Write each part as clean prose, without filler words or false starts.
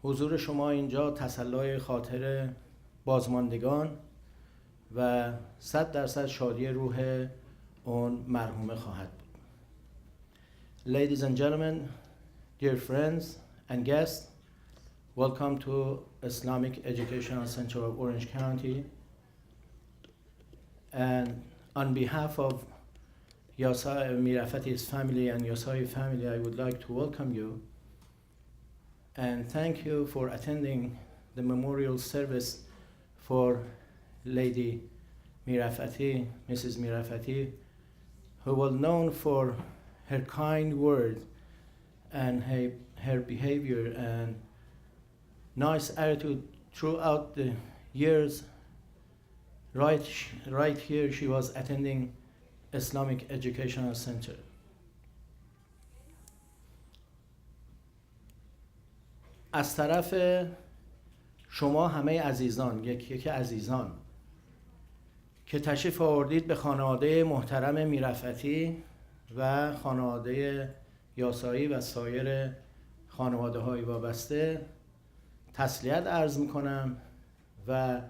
حضور شما اینجا تسلای خاطر بازماندگان و 100% شادی روح اون مرحومه خواهد بود. Ladies and gentlemen, dear friends and guests, welcome to Islamic Educational Center of Orange County. And on behalf of Mirafati's family and Yasai family, I would like to welcome you and thank you for attending the memorial service for Lady Mirafati, Mrs. Mirafati, who was known for her kind words and her behavior and nice attitude throughout the years. Right here, she was attending Islamic Educational Center. از طرف شما همه عزیزان، یکی عزیزان که تشریف آوردید به خانواده محترم میرفتی و خانواده یاسایی و سایر خانواده های وابسته تسلیت عرض میکنم و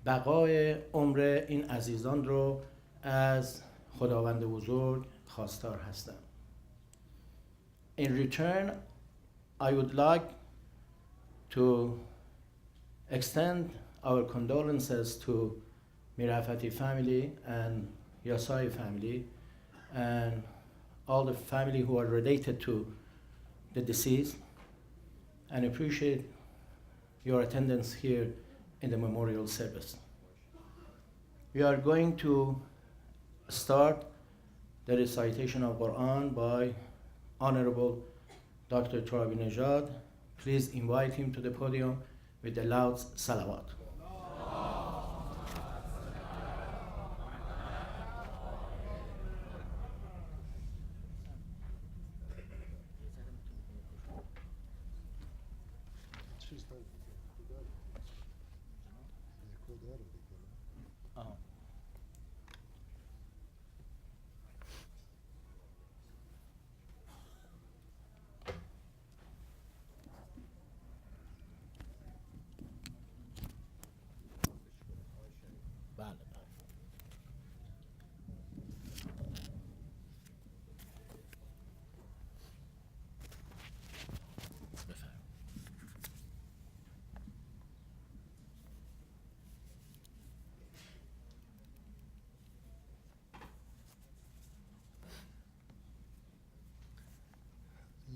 بقای عمر این عزیزان رو از خداوند بزرگ خواستار هستم. In return, I would like to extend our condolences to Mirafati family and Yasai family and all the family who are related to the deceased, and appreciate your attendance here in the memorial service. We are going to start the recitation of Quran by Honorable Dr. Turabi Nejad. Please invite him to the podium with the loud salawat.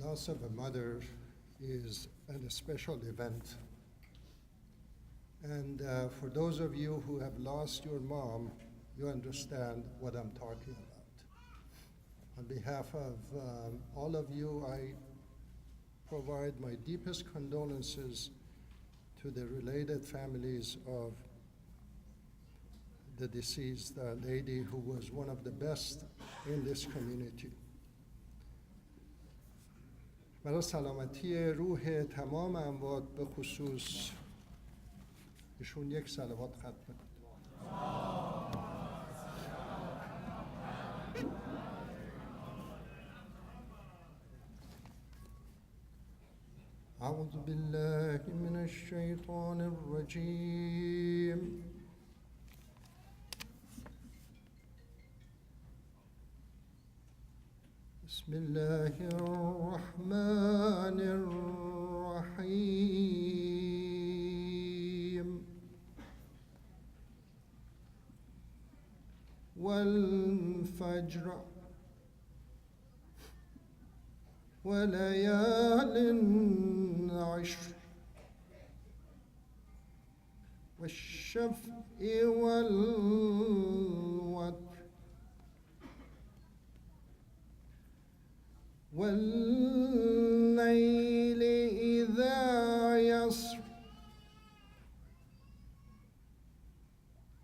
Loss of a mother is a special event. And for those of you who have lost your mom, you understand what I'm talking about. On behalf of all of you, I provide my deepest condolences to the related families of the deceased lady who was one of the best in this community. برای سلامتی روح تمام اموات به خصوص ایشون یک صلوات ختم کنید. أعوذ بالله من الشيطان الرجيم. بسم الله الرحمن الرحيم. والفجر وليال عشر والشفع والوتر والليل إذا يسر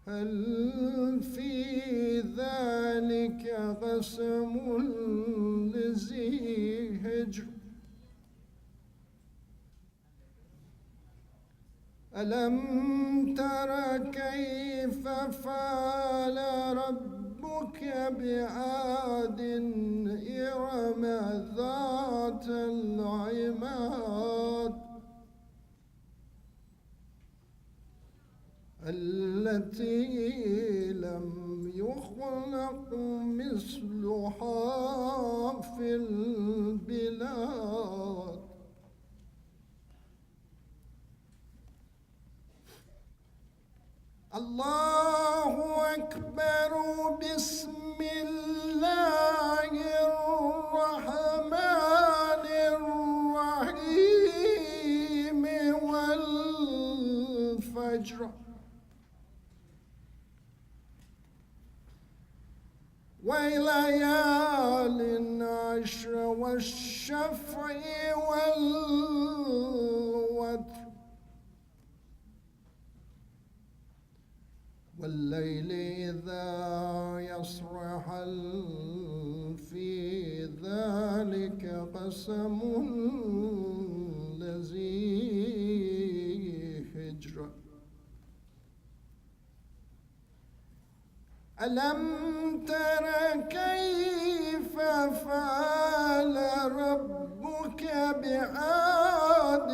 هل في ذلك قسم لذي حجر ألم تر كيف فعل ربك بعاد إرم ذات العماد التي لم يخلق مثلها في البلاد. الله أكبر. بسم الله الرحمن الرحيم. والفجر وليال عشر والشفع والوتر والليل إذا يسر هل في ذلك قسم لذي حجر. ألم تر كيف فعل ربك بعاد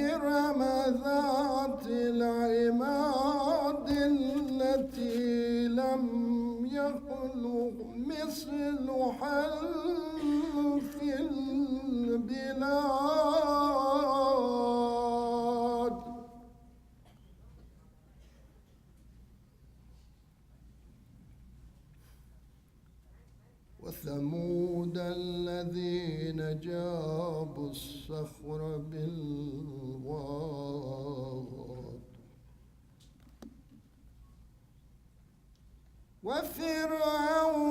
إرم ذات العماد التي لم يخلق مثلها في البلاد. وثمود الذين جابوا الصخر بالواد. وفرعون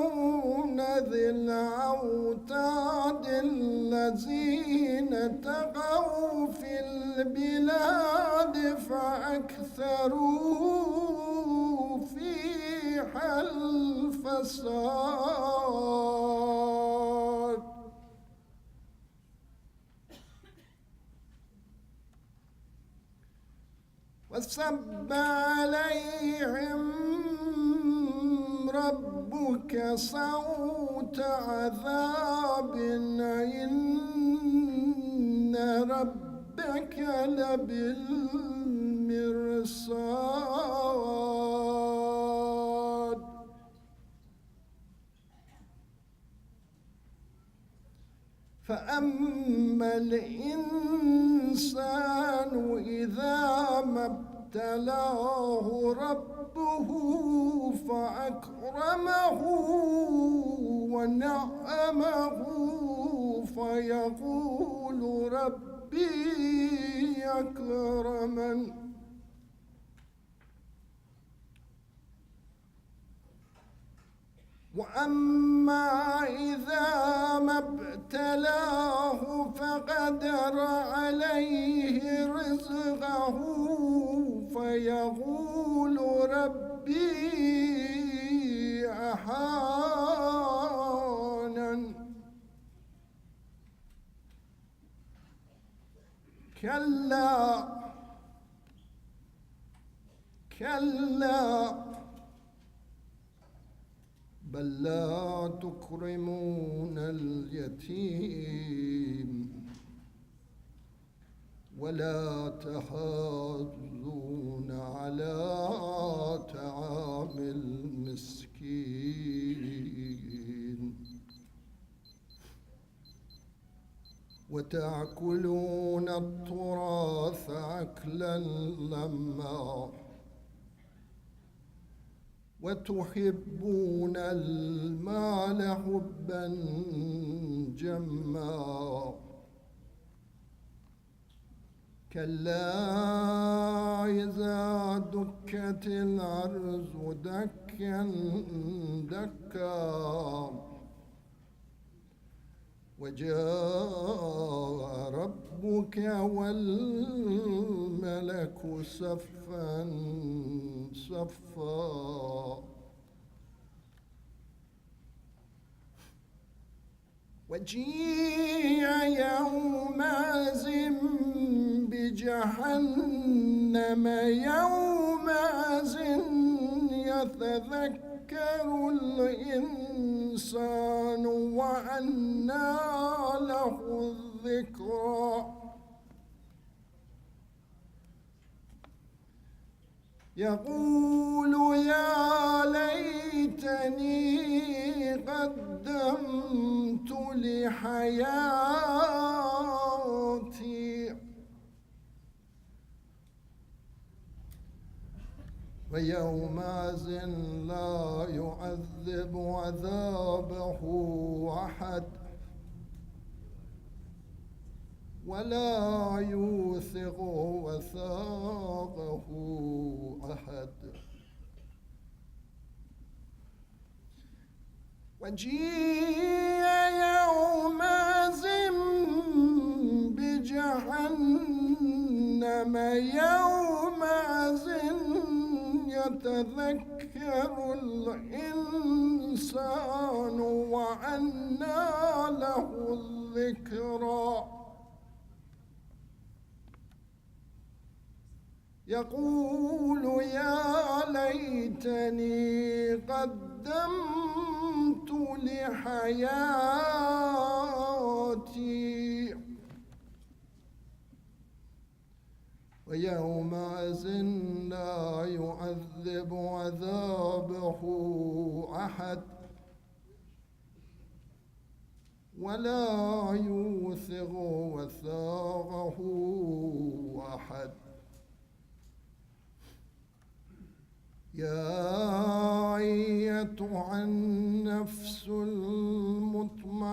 ذي الأوتاد الذين طغوا في البلاد فأكثروا فيها الفساد. وسب عليهم ربك صوت عذاب إن ربك لبالمرصاد. فأما الإنسان إذا ما ابتلاه ربه فأكرمه ونعمه فيقول ربي أكرمن. وأما إذا ما ابتلاه فقدر عليه رزقه فيقول ربي أهانن. كلا كلا بل لا تكرمون اليتيم ولا تحاضون على طعام المسكين وتأكلون التراث أكلا لما وتحبون المال حبا جما. كلا إذا دكت الأرض دكا دكا وجاء ربك والملك صفا صفا وجيء يومئذ بجهنم يومئذ يتذكر الإنسان وأنى له الذكرى. يقول يا ليتني قدمت لحياتي ويومئذ لا يعذب عذابه أحد ولا يوثق وثاقه أحد. وجيء يومئذ بجهنم يومئذ يتذكر الإنسان وأنى له الذكرى يقول يا ليتني قدمت لحياتي ويومئذ لا يعذب عذابه أحد ولا يوثق وثاقه أحد. يا أيتها النفس المطمئنة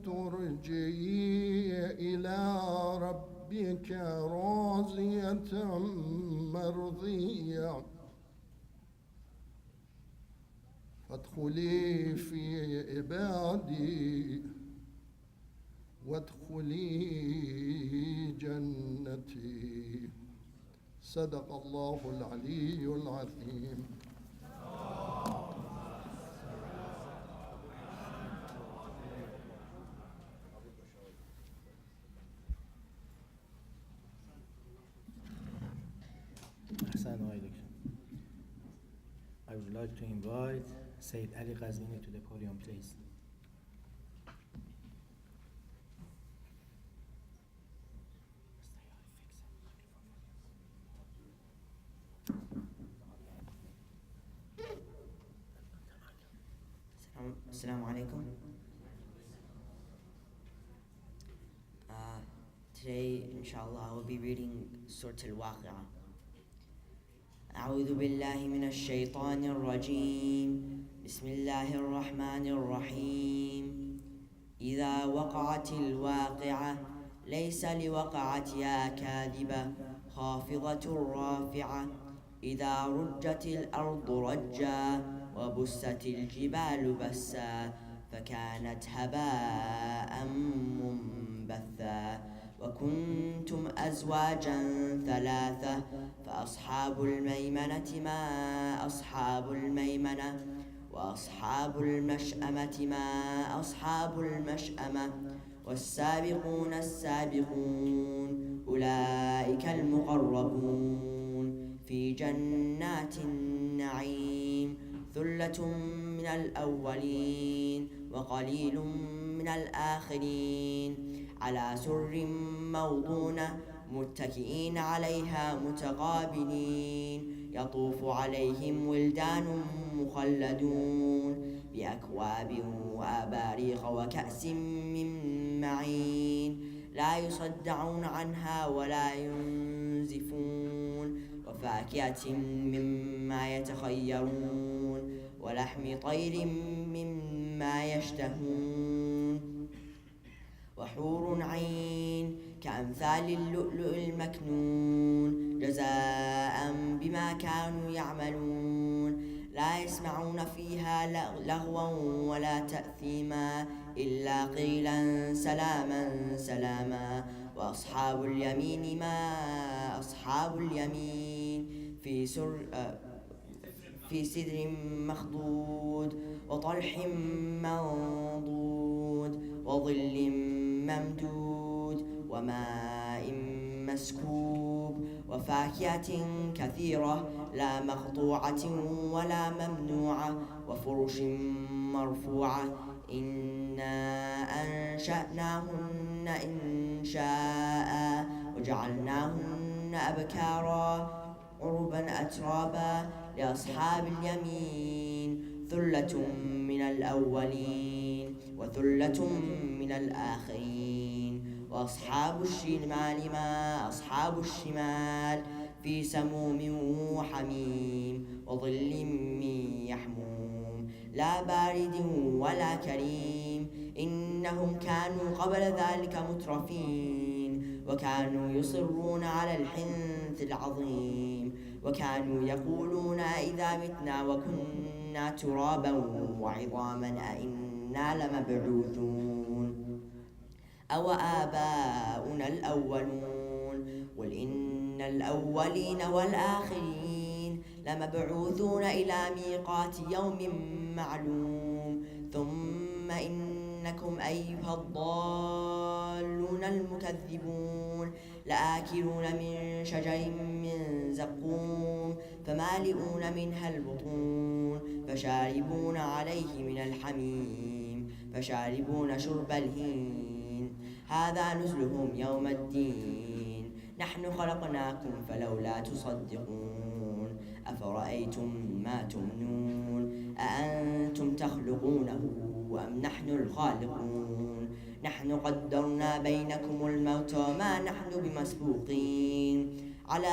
ارجعي إلى ربك راضية مرضية فادخلي في عبادي وادخلي جنتي. صدق الله العلي العظيم. I would like to invite Sayyid Al-Qazwini to the podium, please. Assalamu alaikum. Today, inshallah, I will be reading Surah Al-Waqi'ah. أعوذ بالله من الشيطان الرجيم. بسم الله الرحمن الرحيم. إذا وقعت الواقعة ليس لوقعتها كاذبة خافضة رافعة إذا رجت الأرض رجا وبست الجبال بسا فكانت هباء منبثا وكنتم أزواجا ثلاثة فأصحاب الميمنة ما أصحاب الميمنة وأصحاب المشأمة ما أصحاب المشأمة والسابقون السابقون أولئك المقربون في جنات النعيم ثلة من الأولين وقليل من الآخرين على سر موضونة متكئين عليها متقابلين يطوف عليهم ولدان مخلدون بأكواب وأباريق وكأس من معين لا يصدعون عنها ولا ينزفون وفاكهة مما يتخيرون ولحم طير مما يشتهون وحور عين كأمثال اللؤلؤ المكنون جزاء بما كانوا يعملون لا يسمعون فيها لغوا ولا تأثيما إلا قيلا سلاما سلاما وأصحاب اليمين ما أصحاب اليمين في سدر مخضود وطلح منضود وظل ممدود وماء مسكوب وفاكهة كثيرة لا مقطوعة ولا ممنوعة وفرش مرفوعة إنا أنشأناهن إنشاء وجعلناهن أبكارا عربا أترابا لأصحاب اليمين ثلة من الأولين وثلة من الآخرين وأصحاب الشمال ما أصحاب الشمال في سموم وحميم وظل من يحموم لا بارد ولا كريم إنهم كانوا قبل ذلك مترفين وكانوا يصرون على الحنث العظيم وكانوا يقولون إذا متنا وكنا ترابا وعظاما أئنا لمبعوثون أو آباؤنا الأولون قل إن الأولين والآخرين لمبعوثون إلى ميقات يوم معلوم ثم إنكم أيها الضالون المكذبون لآكلون من شجر من زقوم فمالئون منها البطون فشاربون عليه من الحميم فشاربون شرب الهين هذا نزلهم يوم الدين نحن خلقناكم فلولا تصدقون أفرأيتم ما تمنون أأنتم تخلقونه أم نحن الخالقون نحن قدرنا بينكم الموت وما نحن بمسبوقين على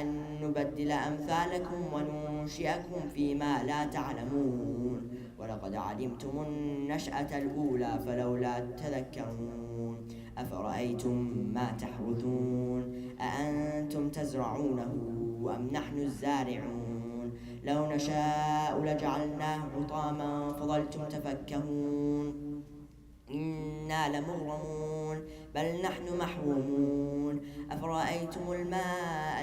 أن نبدل أمثالكم وننشئكم فيما لا تعلمون ولقد علمتم النشأة الأولى فلولا تذكرون أفرأيتم ما تحرثون أأنتم تزرعونه أم نحن الزارعون لو نشاء لجعلناه حطاما فظلتم تفكهون إنا لمغرمون بل نحن محرومون أفرأيتم الماء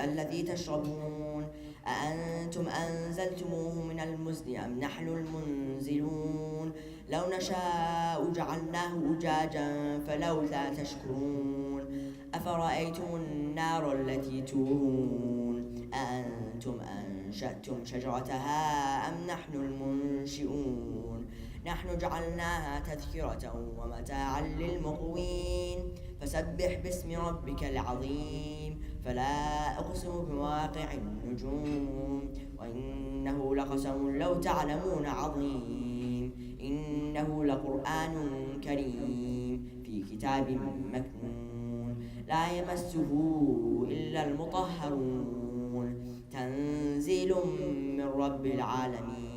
الذي تشربون أأنتم أنزلتموه من المزن أم نحن المنزلون لو نشاء جعلناه أجاجا فلولا تشكرون أفرأيتم النار التي تورون أأنتم أنشأتم شجرتها أم نحن المنشئون نحن جعلناها تذكرة ومتاعا للمقوين فسبح باسم ربك العظيم فلا أقسم بمواقع النجوم وإنه لقسم لو تعلمون عظيم إنه لقرآن كريم في كتاب مكنون لا يمسه إلا المطهرون تنزيل من رب العالمين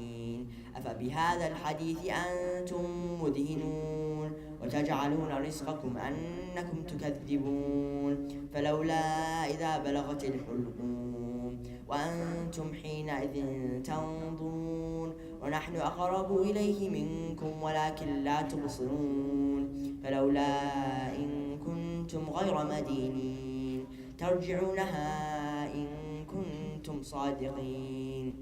أفبهذا الحديث أنتم مدهنون وتجعلون رزقكم أنكم تكذبون فلولا إذا بلغت الحلقوم وأنتم حينئذ تنظرون ونحن أقرب إليه منكم ولكن لا تبصرون فلولا إن كنتم غير مدينين ترجعونها إن كنتم صادقين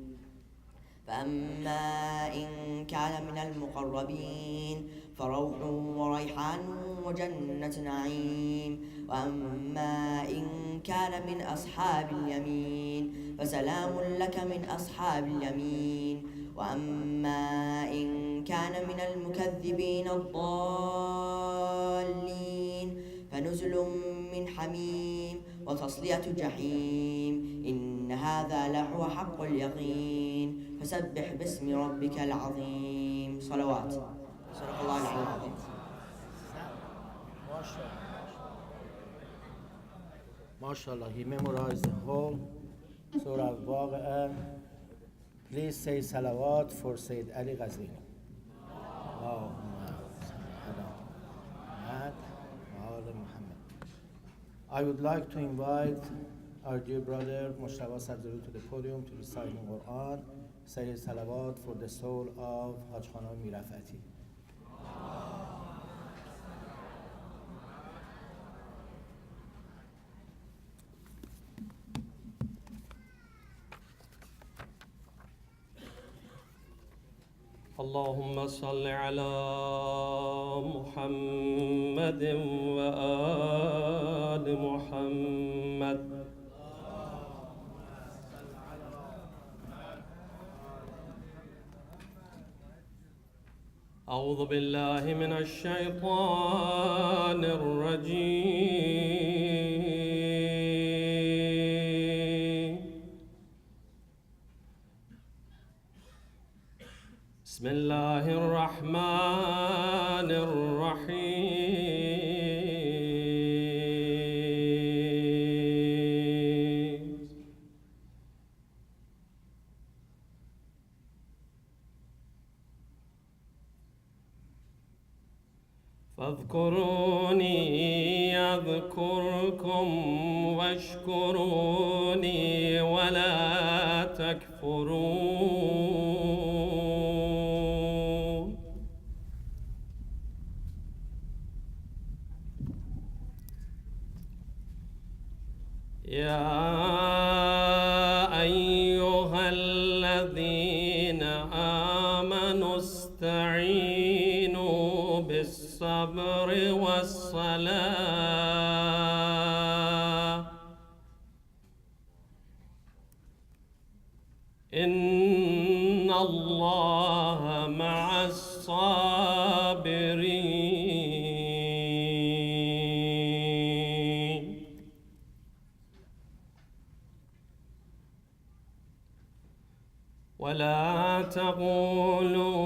فأما إن كان من المقربين فروح وريحان وجنة نعيم وأما إن كان من أصحاب اليمين فسلام لك من أصحاب اليمين وأما إن كان من المكذبين الضالين فنزل من حميم وتصلية جحيم إن هذا لهو حق اليقين فسبح باسم ربك العظيم صلوات صدق الله العظيم. MashaAllah, he memorized the whole Surah Al-Waqi'ah. Please say salawat for Sayyid Al-Qazwini. I would like to invite our dear brother Moustafa to the podium to recite the Quran, say salawat for the soul of Haj Khanam Mirafati. اللهم صل على محمد وآل محمد. أعوذ بالله من الشيطان الرجيم. بسم الله الرحمن الرحيم فاذكروني أذكركم واشكروني ولا تكفرون يا أيها الذين آمنوا استعينوا بالصبر والصلاة إن الله مع الصابرين ولا تقولوا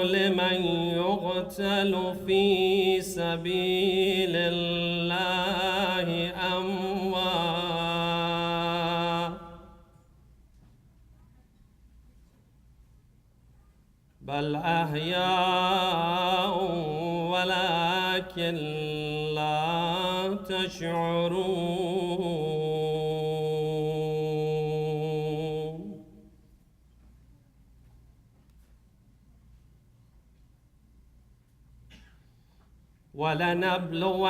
لمن يقتل في سبيل الله أموات بل أحياء ولكن لا تشعرون ولنبلونكم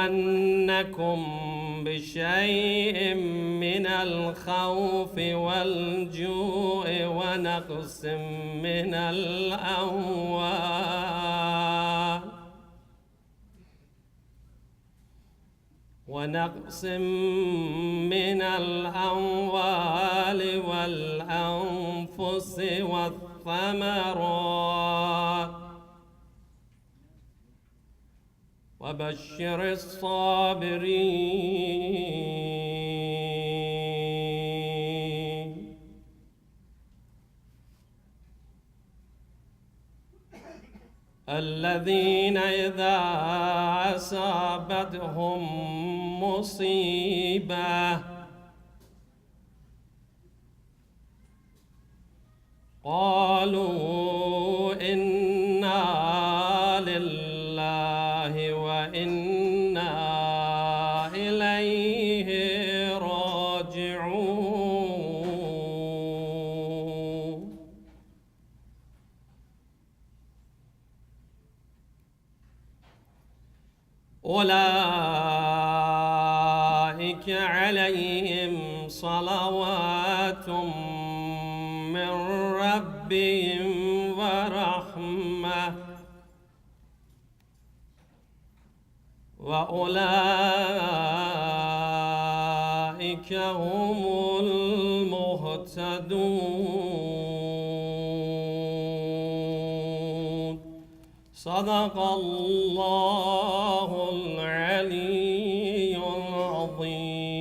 بشيء من الخوف والجوع ونقص من الأموال والأنفس والثمرات وبشر الصابرين الذين إذا أصابتهم مصيبة قالوا إنا لله وإنا إليه راجعون أولئك عليهم صلوات من ربهم ورحمة وأولئك هم المهتدون صدق الله العلي العظيم.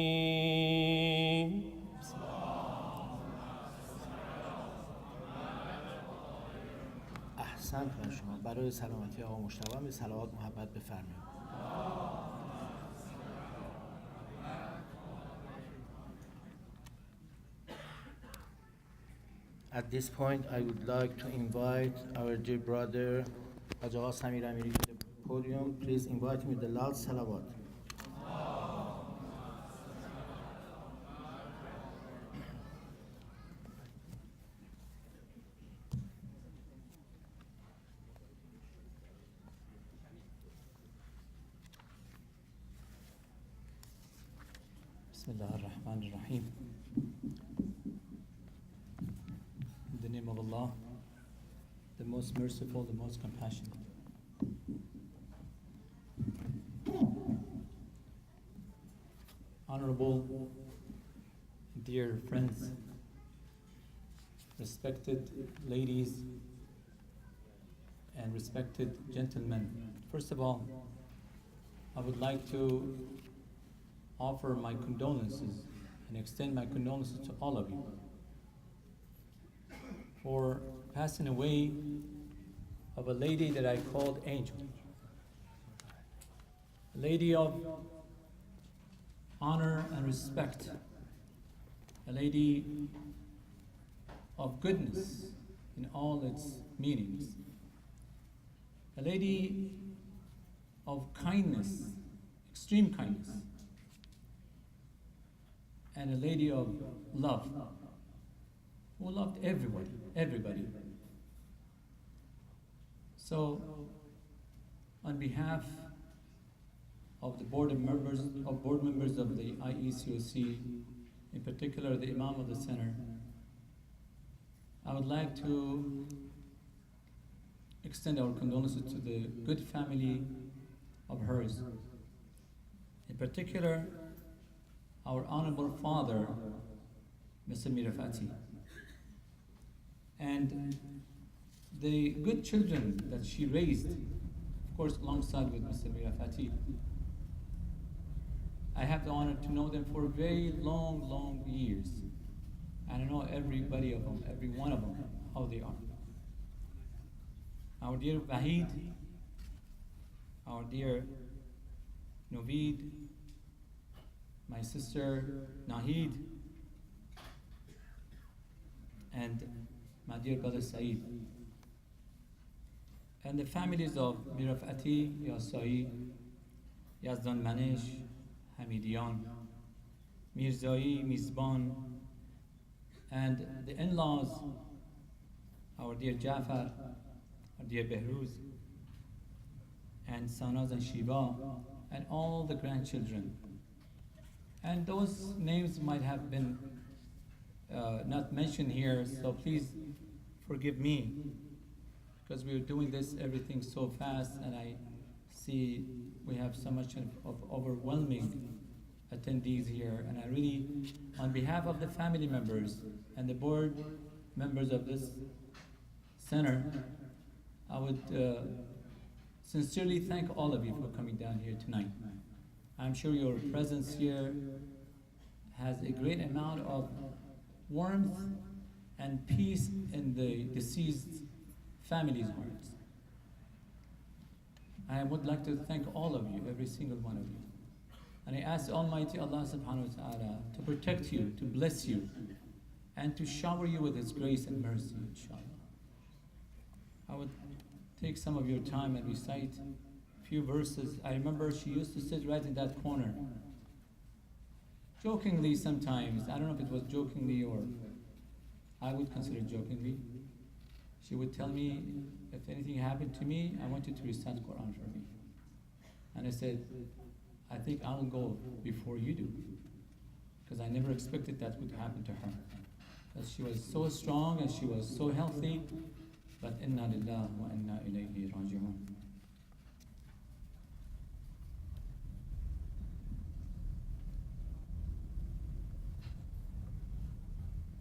احسنت بر شما. برای سلامتی آقا مصطفی به صلوات محبت بفرمایید. At this point, I would like to invite our dear brother, Aqa Samir Amiri, to the podium. Please invite him with the loud salawat. Bismillah ar-Rahman ar-Rahim. In the name of Allah, the most merciful, the most compassionate. Honorable, dear friends, respected ladies, and respected gentlemen. First of all, I would like to offer my condolences and extend my condolences to all of you for passing away of a lady that I called Angel. A lady of honor and respect. A lady of goodness in all its meanings. A lady of kindness, extreme kindness. And a lady of love, who loved everybody. So, on behalf of the board members of the IECOC, in particular the Imam of the Center, I would like to extend our condolences to the good family of hers. In particular, our honorable father, Mr. Mirafati, and the good children that she raised, of course, alongside with Mr. Mirafati. I have the honor to know them for very long years. And I know everybody of them, every one of them, how they are. Our dear Wahid, our dear Novid, my sister Nahid, and my dear brother Saeed, and the families of Mirafati, Yasai, Yazdan Manish, Hamidian, Mirzai, Mizban, and the in-laws, our dear Jafar, our dear Behruz, and Sanaz and Shiva, and all the grandchildren. And those names might have been not mentioned here, so please forgive me, because we're doing this everything so fast, and I see we have so much of overwhelming attendees here, and I really, on behalf of the family members and the board members of this center, I would sincerely thank all of you for coming down here tonight. I'm sure your presence here has a great amount of warmth and peace in the deceased family's hearts. I would like to thank all of you, every single one of you. And I ask Almighty Allah subhanahu wa ta'ala to protect you, to bless you, and to shower you with His grace and mercy, inshallah. I would take some of your time and recite a few verses. I remember she used to sit right in that corner, jokingly sometimes. I don't know if it was jokingly or I would consider jokingly. She would tell me, if anything happened to me, I want you to recite Quran for me. And I said, I think I will go before you do, because I never expected that would happen to her. Because she was so strong and she was so healthy, but inna lillah wa inna ilayhi raji'un.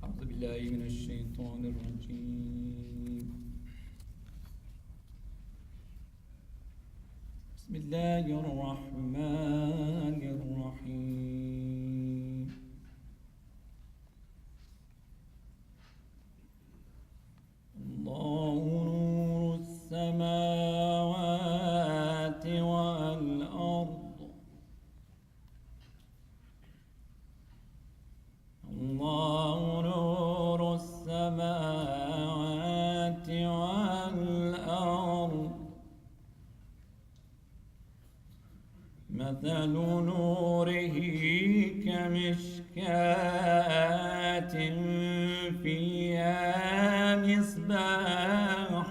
أعوذ بالله من الشيطان الرجيم. بسم الله الرحمن الرحيم. الله نور السماوات والأرض. الله نور السماوات والأرض. مثل نوره كمشكاة فيها مصباح.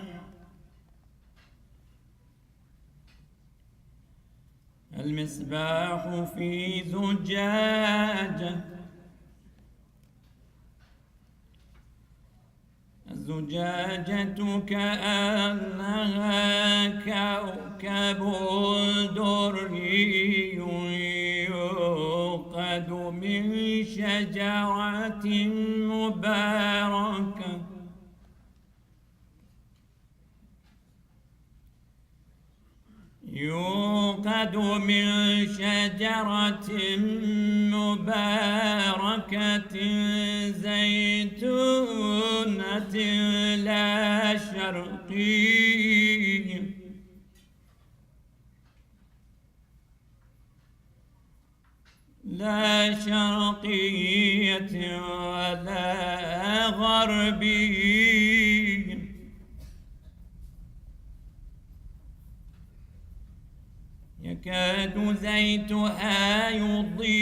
المصباح في زجاجة. الزجاجة كأنها كوكب دري يوقد من شجرة مباركة. يوقد من شجرة مباركة زيتونة لا شرقية لا شرقية ولا غربية، يكاد زيتها يضيء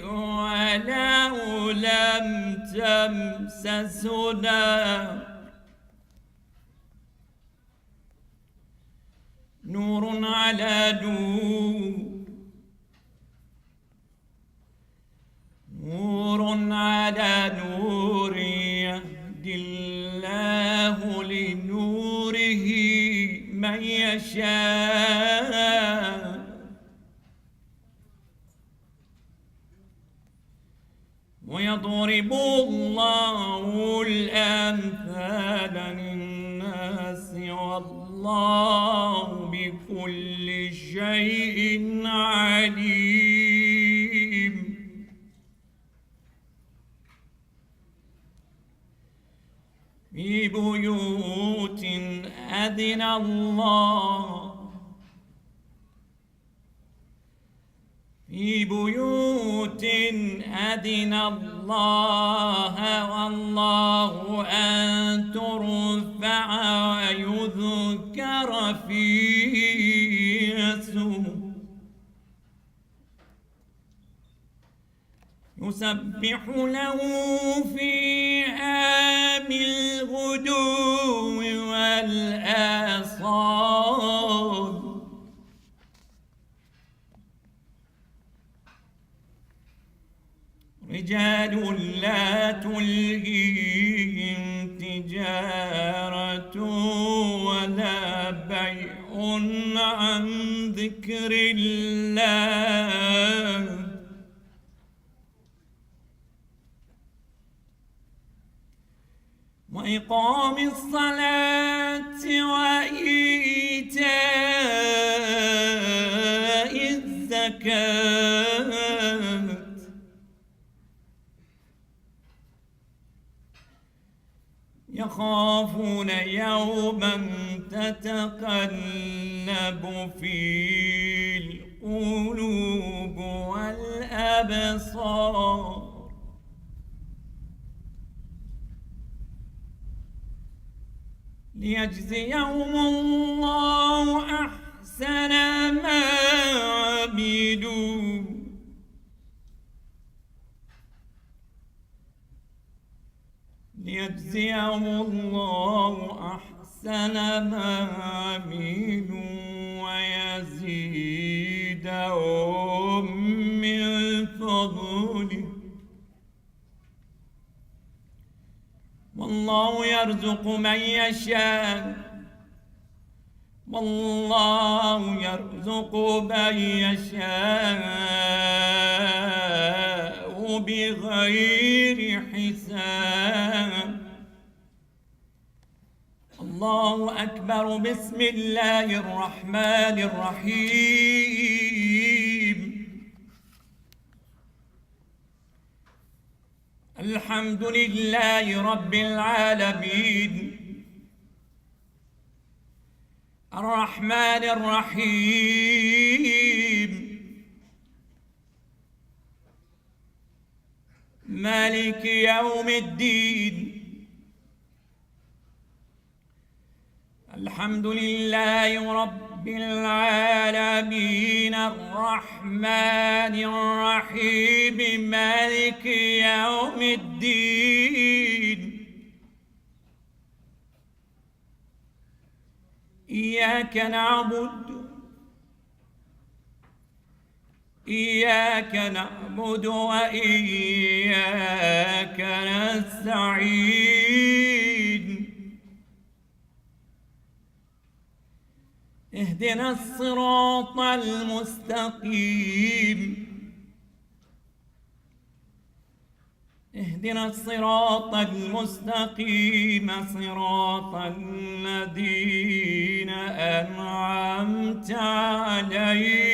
ولو لم تمسسه نار، نور على نور، نور على نور، يهدي الله لنوره من يشاء، ويضرب الله الأمثال للناس والله بكل شيء عليم. في بيوت أذن الله، في بيوت أذن الله والله أن ترفع ويذكر فيها اسمه، يسبح له فيها بالغدو والآصال، رجال لا تلهيهم تجارة ولا بيع عن ذكر الله، وإقام الصلاة وإيتاء الزكاة، يخافون يوما تتقلب فيه القلوب والأبصار، ليجزيهم الله أحسن ما عملوا، ليجزيهم الله أحسن ما عملوا ويزيدهم من فضله، والله يرزق من يشاء، والله يرزق من يشاء بغير حساب. الله أكبر. بسم الله الرحمن الرحيم. الحمد لله رب العالمين، الرحمن الرحيم، مالك يوم الدين. الحمد لله رب العالمين، الرحمن الرحيم، مالك يوم الدين. إياك نعبد وإياك نستعين. اهدنا الصراط المستقيم، اهدنا الصراط المستقيم، صراط الذين أنعمت عليهم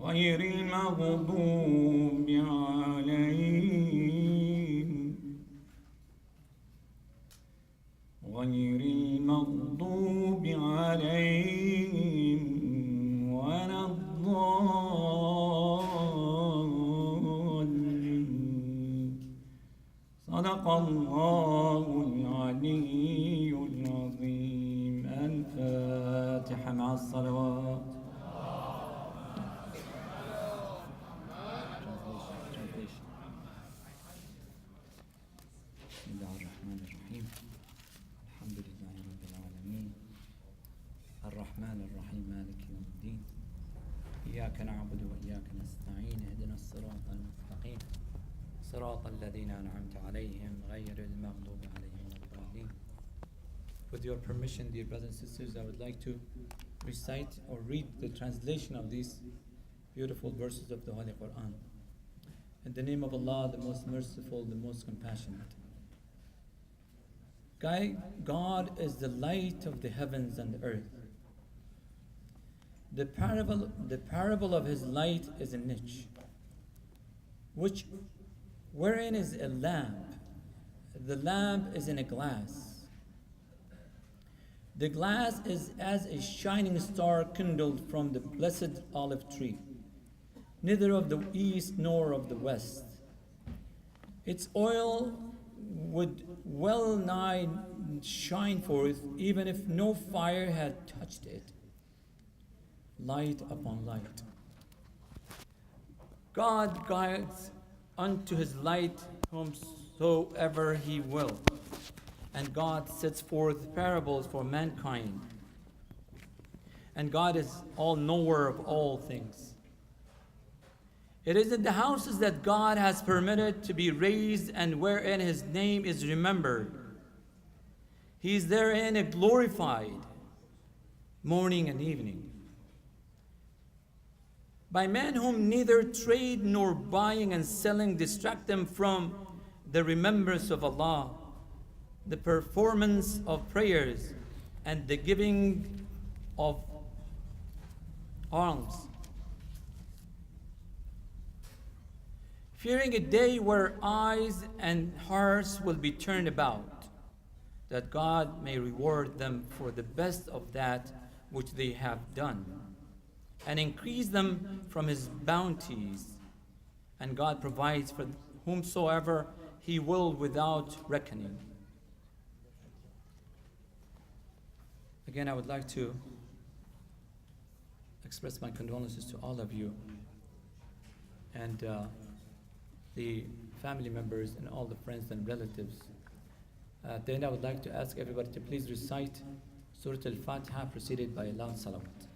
غير المغضوب عليهم، غير المغضوب عليهم عليهم ولا الضالين صدق الله العلي العظيم. الفاتحة مع الصلوات. بسم الله الرحمن الرحيم. الحمد لله رب العالمين الرحمن الرحيم مالك يوم الدين إياك نعبد وإياك نستعين اهدنا الصراط المستقيم صراط الذين أنعمت عليهم غير المغضوب عليهم ولا الضالين. With your permission, dear brothers and sisters, I would like to recite or read the translation of these beautiful verses of the Holy Quran. In the name of Allah, the most merciful, the most compassionate. God is the light of the heavens and the earth. The parable of his light is a niche, wherein is a lamp. The lamp is in a glass. The glass is as a shining star kindled from the blessed olive tree, neither of the east nor of the west. Its oil would well nigh shine forth, even if no fire had touched it. Light upon light. God guides unto his light whomsoever he will, and God sets forth parables for mankind. And God is all knower of all things. It is in the houses that God has permitted to be raised and wherein his name is remembered. He is therein glorified, morning and evening. By men whom neither trade nor buying and selling distract them from the remembrance of Allah, the performance of prayers, and the giving of alms. Fearing a day where eyes and hearts will be turned about, that God may reward them for the best of that which they have done, and increase them from his bounties. And God provides for whomsoever he will without reckoning. Again, I would like to express my condolences to all of you and the family members and all the friends and relatives. Then I would like to ask everybody to please recite Surah Al-Fatiha preceded by a loud salawat.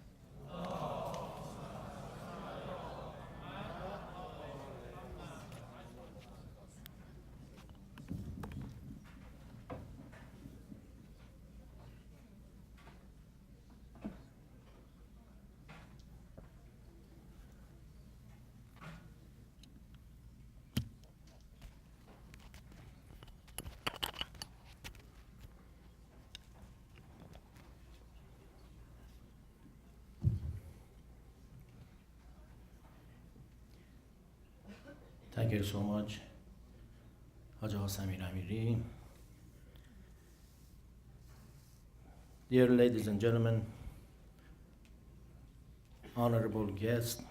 Thank you so much, Haji Samir Amiri. Dear ladies and gentlemen, honorable guests,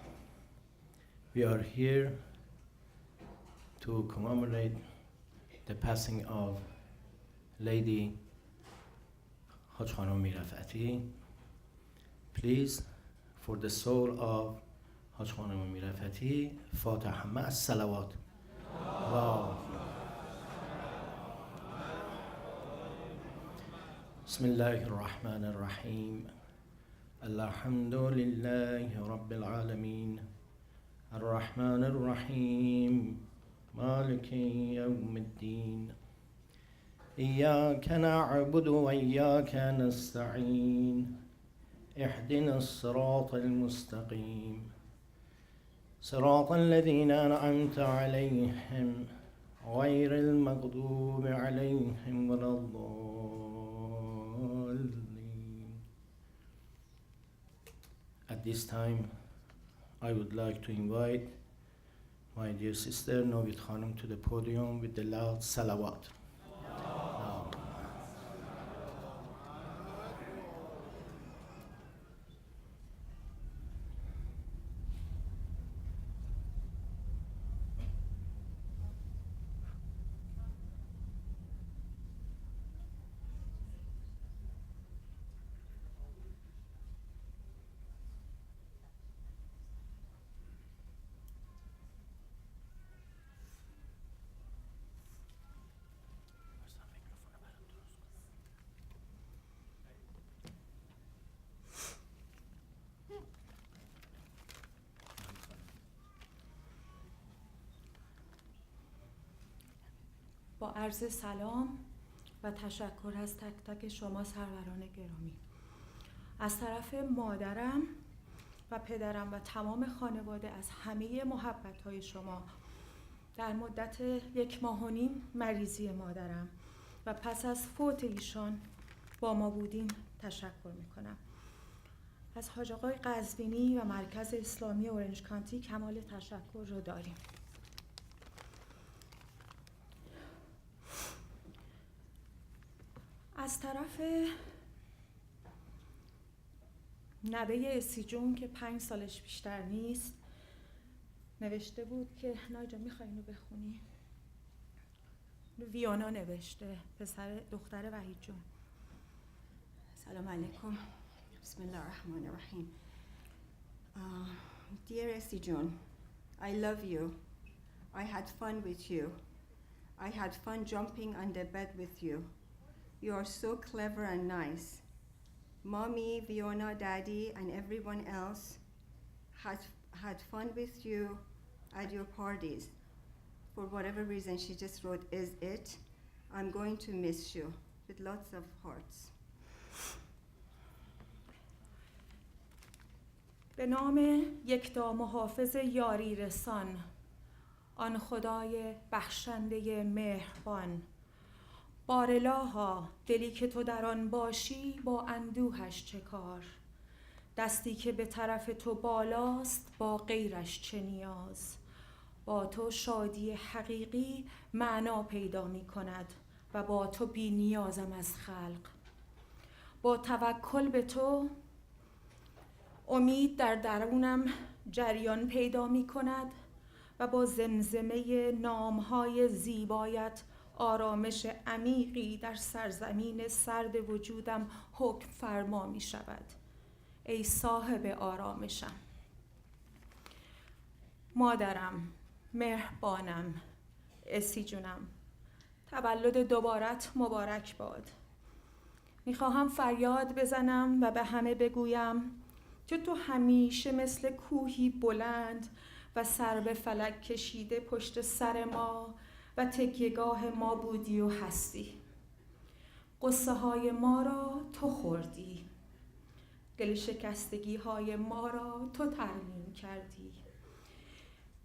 we are here to commemorate the passing of Lady Haj Khanum Mirafati. Please, for the soul of Haj Khanum Mirafati, Fatiha ma'a salawat. Wow. Bismillahir Rahmanir Rahim. Alhamdulillahi Rabbil Alameen. Ar-Rahmanir Rahim. Maliki Yawmiddin. إياك نعبد وإياك نستعين اهدنا الصراط المستقيم صراط الذين أنعمت عليهم غير المغضوب عليهم ولا الضالين. At this time, I would like to invite my dear sister Novid Khanum to the podium with the loud salawat. عرض سلام و تشکر از تک تک شما سروران گرامی. از طرف مادرم و پدرم و تمام خانواده از همه محبت‌های شما در مدت 1.5 ماه مریضی مادرم و پس از فوت ایشان با ما بودین تشکر میکنم. از حاج آقای قزوینی و مرکز اسلامی اورنج کانتی کمال تشکر رو داریم. از طرف نوه اسی جون که 5 سالش بیشتر نیست نوشته بود که ناجا میخوای اینو بخونی؟ ویانا نوشته، دختر وحید جون. Assalamu alaikum. Bismillah ar-Rahman ar-Rahim. Dear Esijun, I love you. I had fun with you. I had fun jumping on the bed with you. You are so clever and nice. Mommy, Fiona, Daddy, and everyone else had fun with you at your parties. For whatever reason, she just wrote, is it? I'm going to miss you, with lots of hearts. به نام یکتا محافظ یاری رسان، آن خدای بخشنده مهربان. بارلاها دلی که تو در آن باشی با اندوهش چه کار؟ دستی که به طرف تو بالاست با غیرش چه نیاز؟ با تو شادی حقیقی معنا پیدا می کند و با تو بی نیازم از خلق. با توکل به تو امید در درونم جریان پیدا می کند و با زمزمه نامهای زیبایت آرامش عمیقی در سرزمین سرد وجودم حکم فرما می شود. ای صاحب آرامشم، مادرم، مهربانم، اسی جونم، تولد دوبارت مبارک باد. میخواهم فریاد بزنم و به همه بگویم که تو همیشه مثل کوهی بلند و سر به فلک کشیده پشت سر ما و تکیهگاه ما بودی و هستی. قصه های ما را تو خوردی، دل شکستگی های ما را تو ترمیم کردی.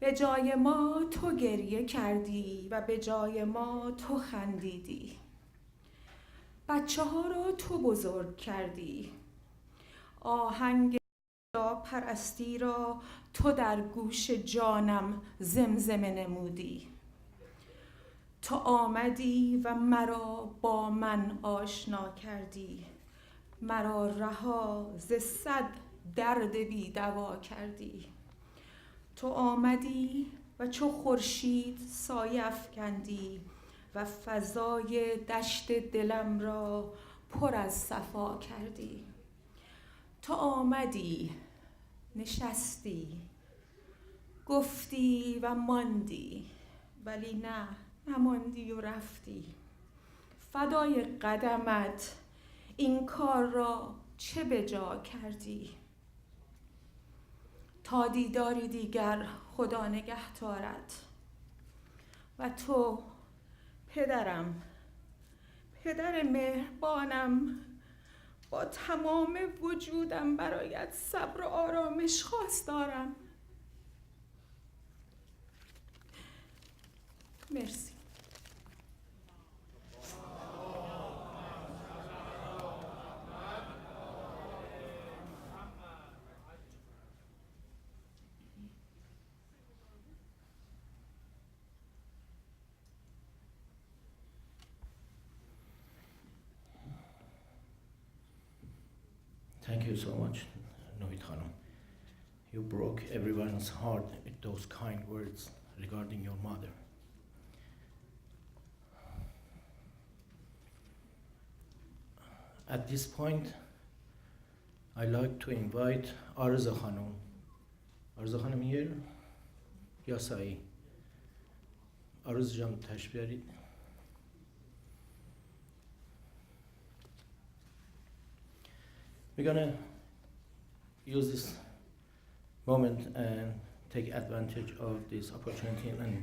به جای ما تو گریه کردی و به جای ما تو خندیدی. بچه ها را تو بزرگ کردی. آهنگ پرستی را تو در گوش جانم زمزمه نمودی. تو آمدی و مرا با من آشنا کردی. مرا رها ز 100 درد بی دوا کردی. تو آمدی و چو خورشید سایه افکندی و فضای دشت دلم را پر از صفا کردی. تو آمدی، نشستی، گفتی و ماندی، ولی نه، نماندی و رفتی. فدای قدمت این کار را چه به جا کردی؟ تا دیداری دیگر خدا نگهدارت. و تو پدرم، پدر مهربانم، با تمام وجودم برایت صبر و آرامش خواست دارم. مرسی. Thank you so much, Nohid Khanum. You broke everyone's heart with those kind words regarding your mother. At this point, I'd like to invite Arza Khanum. Arza Khanum here? Yasai. Arza Jan Tashbiari. We're gonna use this moment and take advantage of this opportunity and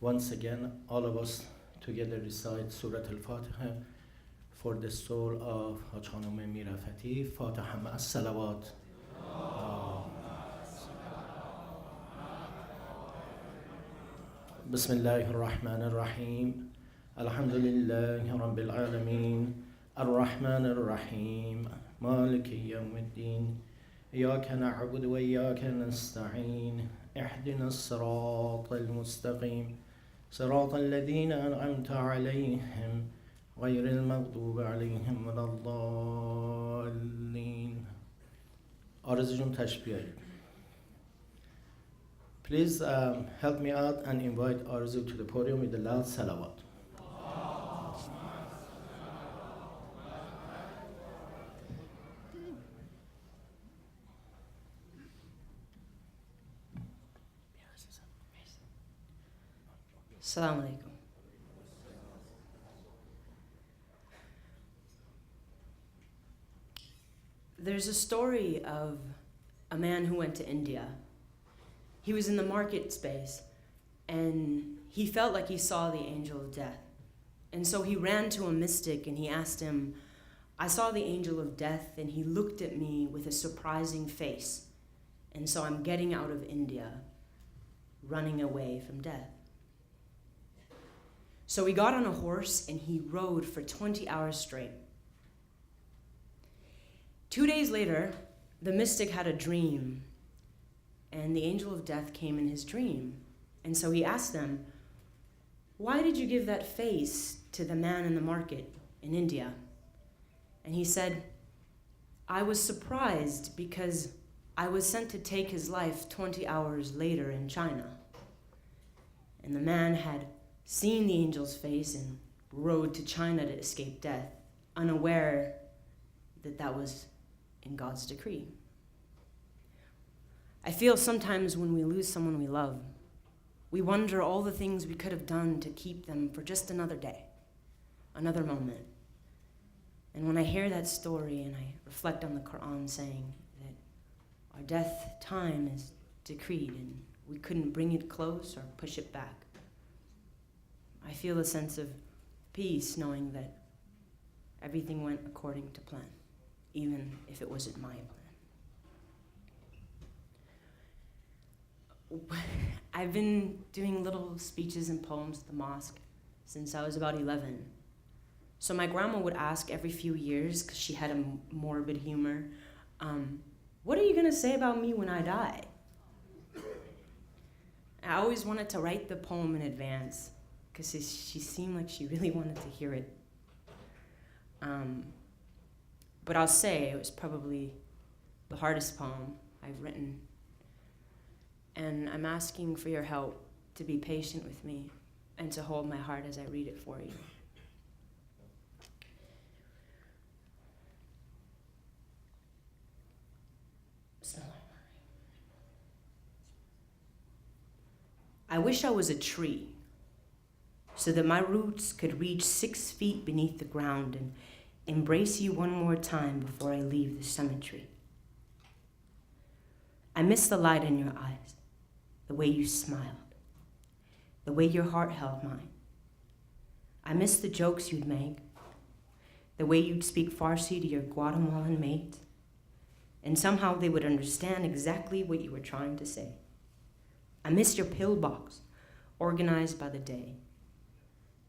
once again all of us together recite Surah Al-Fatiha for the soul of Haj Khanum Mirafati. Fatiha ma'as salawat. Bismillahir Rahmanir Rahim. Alhamdulillahi Rabbil Alameen. Ar-Rahmanir Rahim. Maliki Yawmiddin. إياك نعبد وإياك نستعين اهدنا الصراط المستقيم صراط الذين أنعمت عليهم غير المغضوب عليهم ولا الضالين. آرزو جون تشبیه. Please help me out and invite Arzu to the podium with the loud salawat. Assalamu alaikum. There's a story of a man who went to India. He was in the market space and he felt like he saw the angel of death. And so he ran to a mystic and he asked him, I saw the angel of death and he looked at me with a surprising face. And so I'm getting out of India, running away from death. So he got on a horse and he rode for 20 hours straight. 2 days later, the mystic had a dream, and the angel of death came in his dream. And so he asked them, why did you give that face to the man in the market in India? And he said, I was surprised because I was sent to take his life 20 hours later in China. And the man had seen the angel's face and rode to China to escape death, unaware that that was in God's decree. I feel sometimes when we lose someone we love, we wonder all the things we could have done to keep them for just another day, another moment. And when I hear that story and I reflect on the Quran saying that our death time is decreed and we couldn't bring it close or push it back, I feel a sense of peace knowing that everything went according to plan, even if it wasn't my plan. I've been doing little speeches and poems at the mosque since I was about 11. So my grandma would ask every few years, because she had a morbid humor, what are you going to say about me when I die? I always wanted to write the poem in advance, because she seemed like she really wanted to hear it. But I'll say it was probably the hardest poem I've written. And I'm asking for your help to be patient with me and to hold my heart as I read it for you. I wish I was a tree, so that my roots could reach 6 feet beneath the ground and embrace you one more time before I leave the cemetery. I miss the light in your eyes, the way you smiled, the way your heart held mine. I miss the jokes you'd make, the way you'd speak Farsi to your Guatemalan mate, and somehow they would understand exactly what you were trying to say. I miss your pillbox, organized by the day.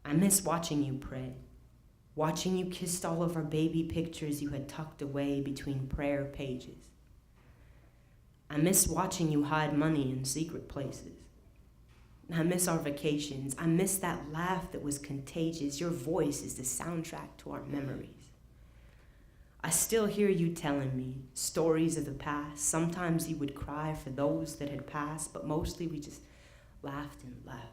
I miss watching you pray, watching you kiss all of our baby pictures you had tucked away between prayer pages. I miss watching you hide money in secret places. I miss our vacations. I miss that laugh that was contagious. Your voice is the soundtrack to our memories. I still hear you telling me stories of the past. Sometimes you would cry for those that had passed, but mostly we just laughed and laughed.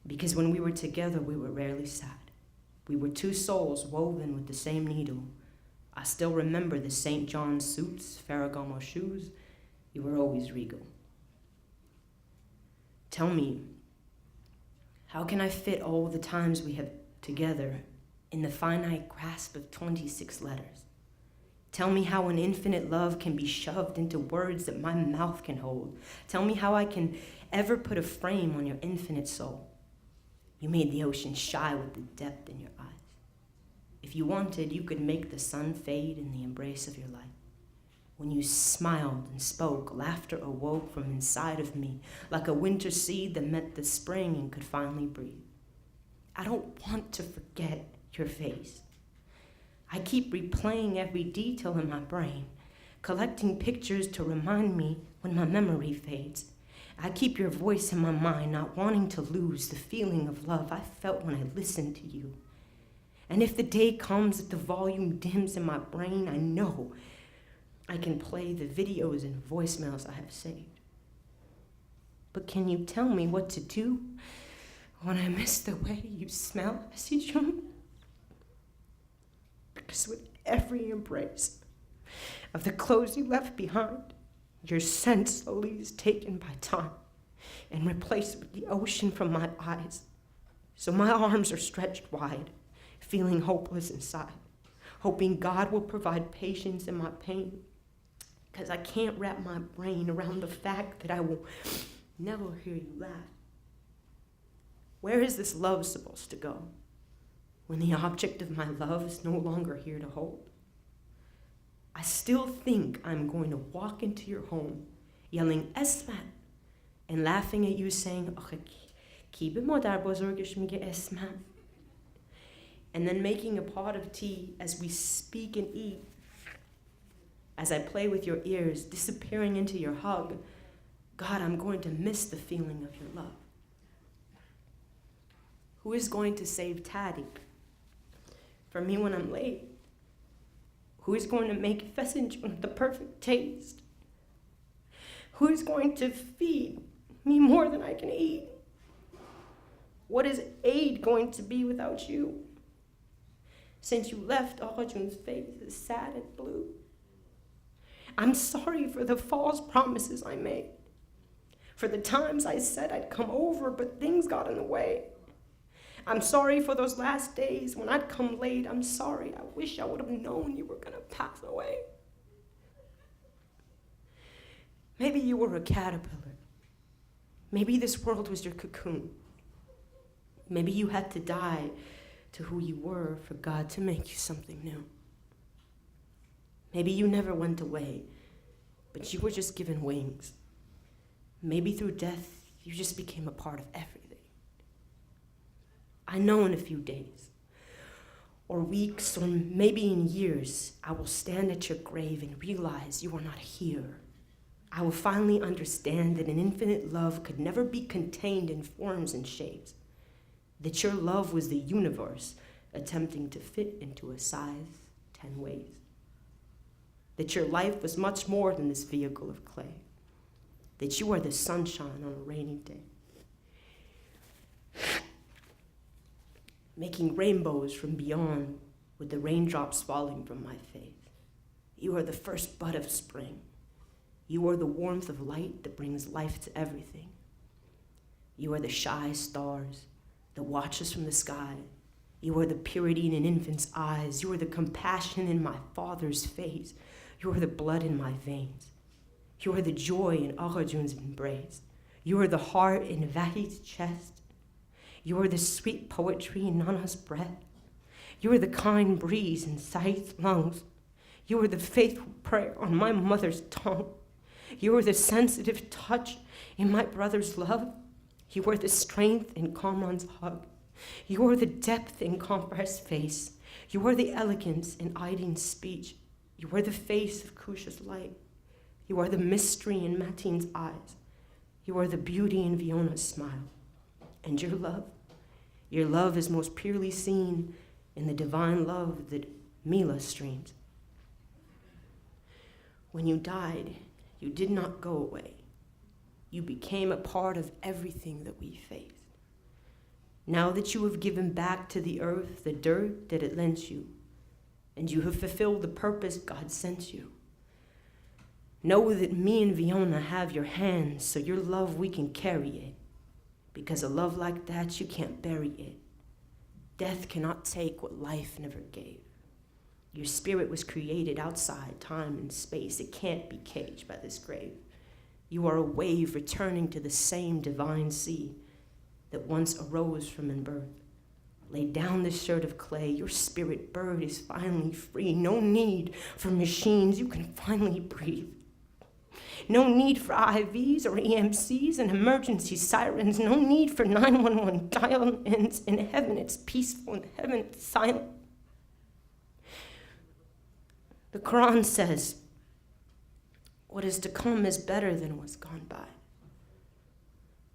Because when we were together, we were rarely sad. We were two souls woven with the same needle. I still remember the St. John's suits, Ferragamo shoes. You were always regal. Tell me, how can I fit all the times we have together in the finite grasp of 26 letters? Tell me how an infinite love can be shoved into words that my mouth can hold. Tell me how I can ever put a frame on your infinite soul. You made the ocean shy with the depth in your eyes. If you wanted, you could make the sun fade in the embrace of your light. When you smiled and spoke, laughter awoke from inside of me like a winter seed that met the spring and could finally breathe. I don't want to forget your face. I keep replaying every detail in my brain, collecting pictures to remind me when my memory fades. I keep your voice in my mind, not wanting to lose the feeling of love I felt when I listened to you. And if the day comes that the volume dims in my brain, I know I can play the videos and voicemails I have saved. But can you tell me what to do when I miss the way you smell, Esijun? Because with every embrace of the clothes you left behind, your scent slowly is taken by time and replaced with the ocean from my eyes. So my arms are stretched wide, feeling hopeless inside, hoping God will provide patience in my pain, because I can't wrap my brain around the fact that I will never hear you laugh. Where is this love supposed to go when the object of my love is no longer here to hold? I still think I'm going to walk into your home yelling Esman and laughing at you saying, ki be madar bozorgish mige Esman? And then making a pot of tea as we speak and eat, as I play with your ears, disappearing into your hug. God, I'm going to miss the feeling of your love. Who is going to save Taddy for me when I'm late? Who is going to make Fesinjun the perfect taste? Who is going to feed me more than I can eat? What is aid going to be without you? Since you left, Ahajun's face is sad and blue. I'm sorry for the false promises I made, for the times I said I'd come over, but things got in the way. I'm sorry for those last days when I'd come late. I'm sorry. I wish I would have known you were going to pass away. Maybe you were a caterpillar. Maybe this world was your cocoon. Maybe you had to die to who you were for God to make you something new. Maybe you never went away, but you were just given wings. Maybe through death, you just became a part of everything. I know in a few days, or weeks, or maybe in years, I will stand at your grave and realize you are not here. I will finally understand that an infinite love could never be contained in forms and shapes, that your love was the universe attempting to fit into a size 10 ways, that your life was much more than this vehicle of clay, that you are the sunshine on a rainy day, making rainbows from beyond with the raindrops falling from my face. You are the first bud of spring. You are the warmth of light that brings life to everything. You are the shy stars that watch us from the sky. You are the purity in an infant's eyes. You are the compassion in my father's face. You are the blood in my veins. You are the joy in Ahajun's embrace. You are the heart in Vahid's chest. You are the sweet poetry in Nana's breath. You are the kind breeze in Said's lungs. You are the faithful prayer on my mother's tongue. You are the sensitive touch in my brother's love. You are the strength in Kamran's hug. You are the depth in Kompar's face. You are the elegance in Aydin's speech. You are the face of Kusha's light. You are the mystery in Matin's eyes. You are the beauty in Viona's smile. And your love is most purely seen in the divine love that Mila streams. When you died, you did not go away. You became a part of everything that we faced. Now that you have given back to the earth the dirt that it lent you, and you have fulfilled the purpose God sent you, know that me and Viona have your hands, so your love, we can carry it. Because a love like that, you can't bury it. Death cannot take what life never gave. Your spirit was created outside time and space. It can't be caged by this grave. You are a wave returning to the same divine sea. that once arose from in birth. Lay down this shirt of clay, your spirit bird is finally free. No need for machines, you can finally breathe. No need for IVs or EMCs and emergency sirens. No need for 911 dial-ins. In heaven it's peaceful, in heaven it's silent. The Quran says, what is to come is better than what's gone by.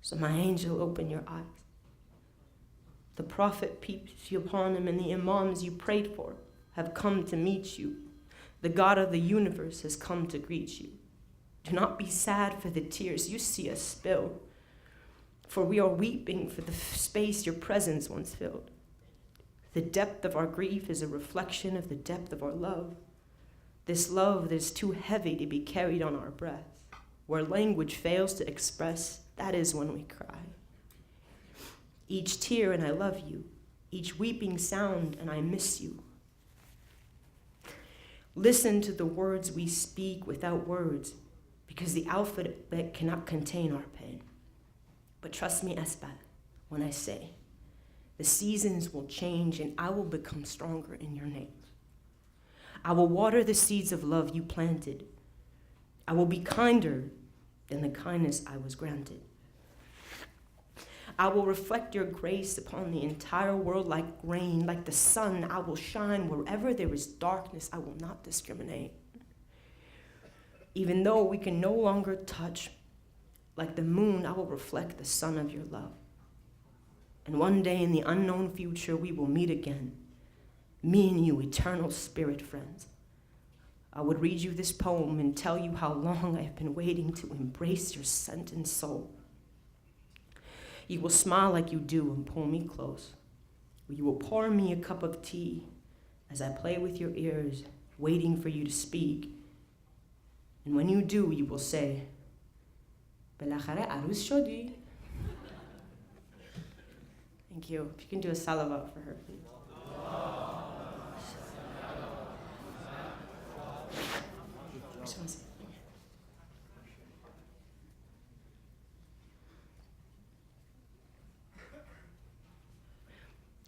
So my angel, open your eyes. The Prophet, peace be upon him, and the Imams you prayed for have come to meet you. The God of the universe has come to greet you. Do not be sad for the tears you see us spill, for we are weeping for the space your presence once filled. The depth of our grief is a reflection of the depth of our love. This love that is too heavy to be carried on our breath. Where language fails to express, that is when we cry. Each tear and I love you, each weeping sound and I miss you. Listen to the words we speak without words, because the alphabet cannot contain our pain. But trust me, Esbal, when I say, the seasons will change and I will become stronger in your name. I will water the seeds of love you planted. I will be kinder than the kindness I was granted. I will reflect your grace upon the entire world like rain, like the sun. I will shine wherever there is darkness. I will not discriminate. Even though we can no longer touch, like the moon, I will reflect the sun of your love. And one day in the unknown future, we will meet again. Me and you, eternal spirit friends. I would read you this poem and tell you how long I have been waiting to embrace your sentient soul. You will smile like you do and pull me close. You will pour me a cup of tea as I play with your ears, waiting for you to speak. And when you do, you will say, "Belakhare aruz shodi." Thank you. If you can do a salawat for her, please.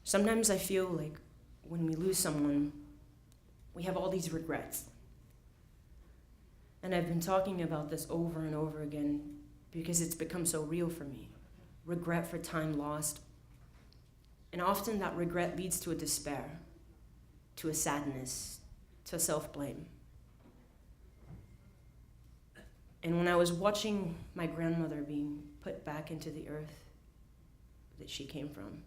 Sometimes I feel like when we lose someone, we have all these regrets. And I've been talking about this over and over again because it's become so real for me. Regret for time lost. And often that regret leads to a despair, to a sadness, to a self-blame. And when I was watching my grandmother being put back into the earth that she came from,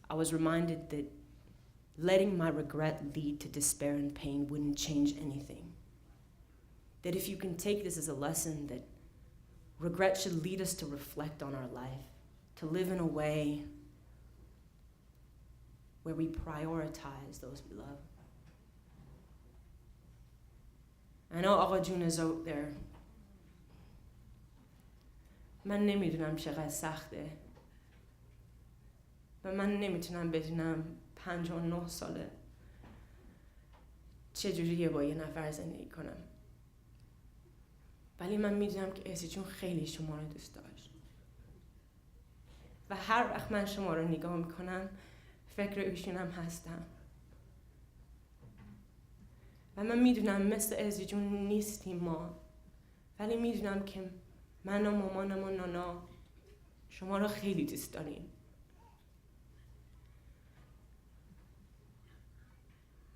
I was reminded that letting my regret lead to despair and pain wouldn't change anything. That if you can take this as a lesson, that regret should lead us to reflect on our life, to live in a way where we prioritize those we love. I know Agha June is out there. من نمیدونم چقدر سخته. و من نمیتونم بدونم 59 ساله چجوریه با یه نفر زندگی کنم. ولی من میدونم که احسی جون خیلی شما رو دوست داشت. و هر وقت من شما رو نگاه میکنم فکر ایشونم هستم. و من میدونم مثل احسی جون نیستیم ما. ولی میدونم که من و مامانم و نانا شما رو خیلی دوست داریم.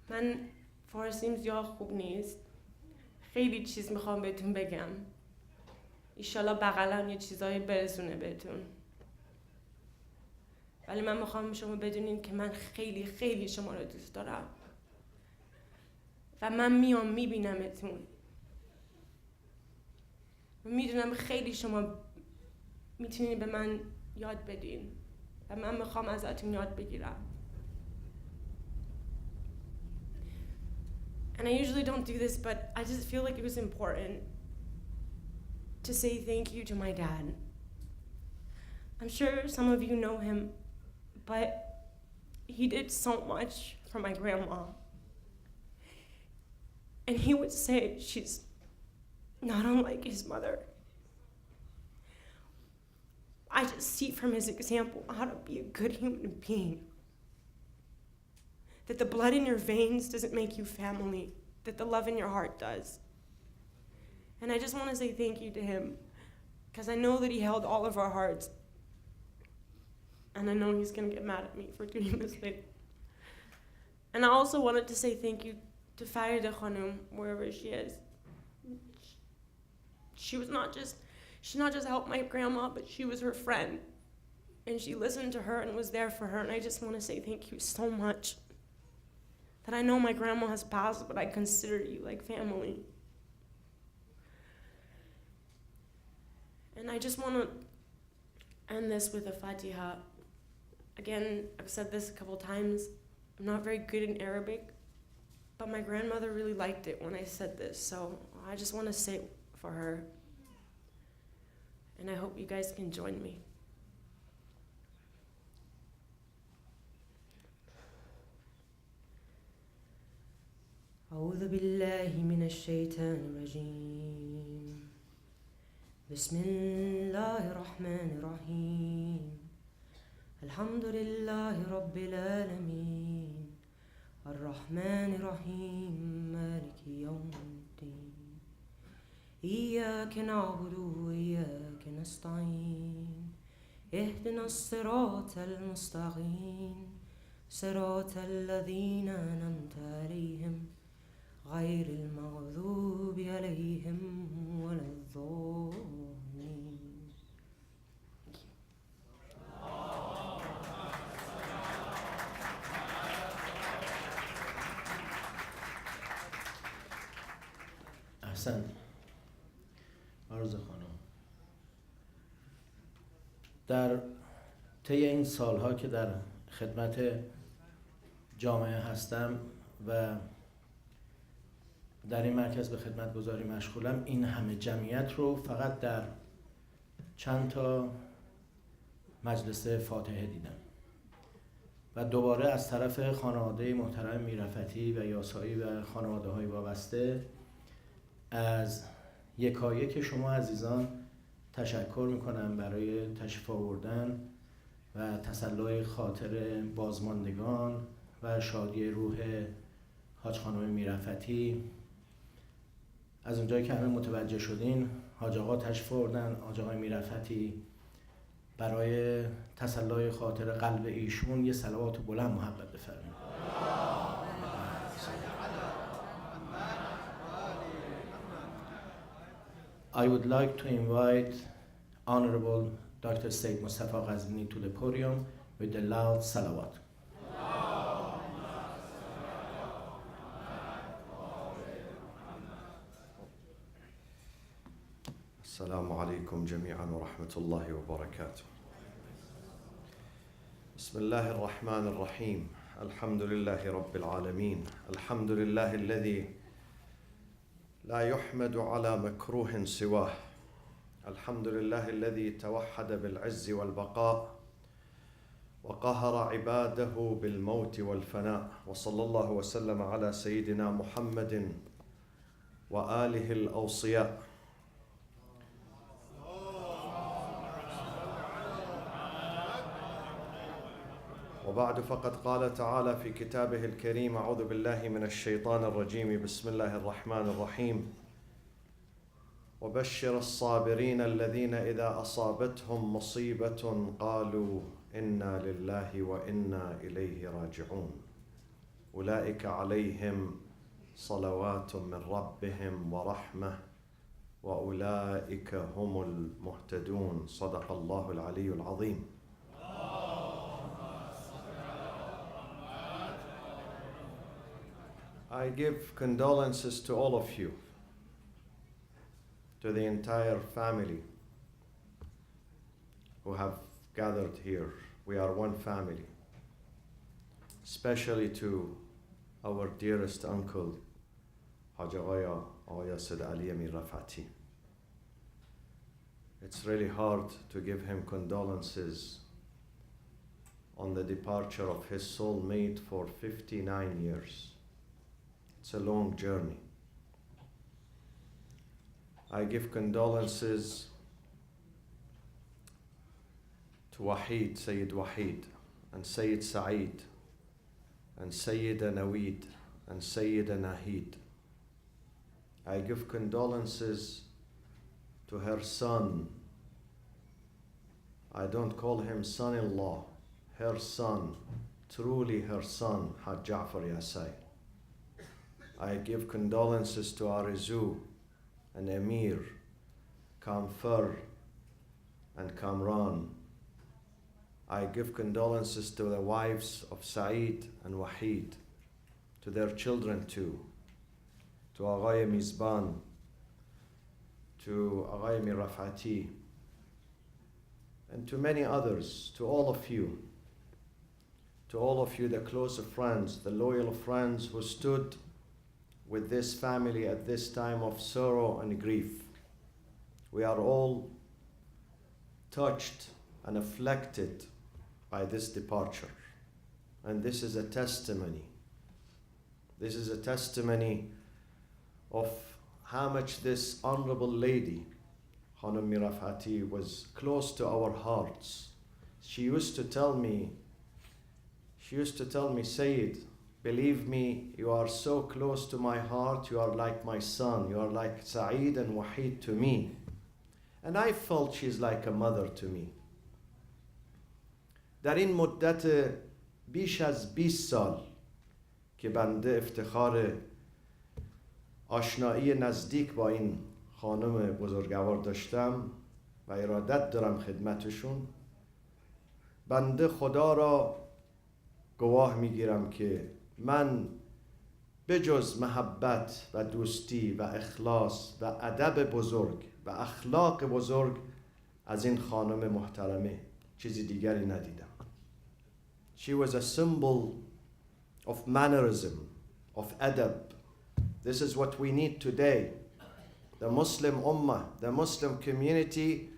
من فارسیم زیاد خوب نیست. خیلی چیز میخوام بهتون بگم. ایشالا بغلم یه چیزایی برسونه بهتون. ولی من میخوام شما بدونین که من خیلی خیلی شما رو دوست دارم. و من میام میبینمتون. و میدونم خیلی شما میتونین به من یاد بدین. و من میخوام ازتون یاد بگیرم. And I usually don't do this, but I just feel like it was important to say thank you to my dad. I'm sure some of you know him, but he did so much for my grandma. And he would say she's not unlike his mother. I just see from his example how to be a good human being. That the blood in your veins doesn't make you family, that the love in your heart does. And I just want to say thank you to him, because I know that he held all of our hearts. And I know he's going to get mad at me for doing this thing. And I also wanted to say thank you to Farida Khanum, wherever she is. She not just helped my grandma, but she was her friend. And she listened to her and was there for her. And I just want to say thank you so much. That I know my grandma has passed, but I consider you like family. And I just want to end this with a Fatiha. Again, I've said this a couple times. I'm not very good in Arabic, but my grandmother really liked it when I said this. So I just want to say it for her. And I hope you guys can join me. أعوذ بالله من الشيطان الرجيم بسم الله الرحمن الرحيم الحمد لله رب العالمين الرحمن الرحيم مالك يوم الدين إياك نعبد وإياك نستعين اهدنا الصراط المستقيم صراط الذين أنعمت عليهم غير المغضوب عليهم ولا الضالين. احسن. آرزو خانم، در طی این سالها که در خدمت جامعه هستم و در این مرکز به خدمت گذاری مشغولم، این همه جمعیت رو فقط در چند تا مجلس فاتحه دیدم و دوباره از طرف خانواده محترم میرفتی و یاسایی و خانواده های وابسته از یکایک شما عزیزان تشکر میکنم برای تشریف آوردن و تسلای خاطر بازماندگان و شادی روح حاج خانم میرفتی. از اونجایی که همه متوجه شدین، حاج آقا تشریف آوردن، حاج آقای میرفتی. برای تسلای خاطر قلب ایشون یه صلوات بلند محبت بفرمایید. I would like to invite Honorable Dr. Sayyid Moustafa Al-Qazwini to the podium with the loud salawat. السلام عليكم جميعا ورحمة الله وبركاته. بسم الله الرحمن الرحيم. الحمد لله رب العالمين. الحمد لله الذي لا يحمد على مكروه سواه. الحمد لله الذي توحد بالعز والبقاء وقهر عباده بالموت والفناء. وصلى الله وسلم على سيدنا محمد وآله الأوصياء. وبعد فقد قال تعالى في كتابه الكريم: أعوذ بالله من الشيطان الرجيم، بسم الله الرحمن الرحيم. وبشر الصابرين الذين إذا أصابتهم مصيبة قالوا إنا لله وإنا إليه راجعون أولئك عليهم صلوات من ربهم ورحمة وأولئك هم المهتدون. صدق الله العلي العظيم. I give condolences to all of you, to the entire family who have gathered here. We are one family. Especially to our dearest uncle, Haj Agha Said Ali Amir Rafati. It's really hard to give him condolences on the departure of his soulmate for 59 years. It's a long journey. I give condolences Wahid, Sayyid Wahid, and Sayyid Saeed, and Sayyida Naweed, and Sayyida Nahid. I give condolences to her son. I don't call him son-in-law, her son, truly her son, Haj Ja'far Yasai. I give condolences to Arizu and Emir, Kamfar and Kamran. I give condolences to the wives of Saeed and Wahid, to their children too, to Aghay Mizban, to Aghay Mirafati, and to many others, to all of you, the close friends, the loyal friends who stood with this family at this time of sorrow and grief. We are all touched and afflicted by this departure. And this is a testimony. This is a testimony of how much this honorable lady, Khanum Mirafati, was close to our hearts. She used to tell me, Sayyid, believe me, you are so close to my heart, you are like my son, you are like Saeed and Wahid to me. And I felt she's like a mother to me. در این مدت بیش از 20 سال که بنده افتخار آشنایی نزدیک با این خانم بزرگوار داشتم و ارادت دارم خدمتشون، بنده خدا را گواه میگیرم که من بجز محبت و دوستی و اخلاص و ادب بزرگ و اخلاق بزرگ از این خانم محترمه چیزی دیگری ندیدم. She was a symbol of mannerism, of adab. This is what we need today. The Muslim Ummah, the Muslim community,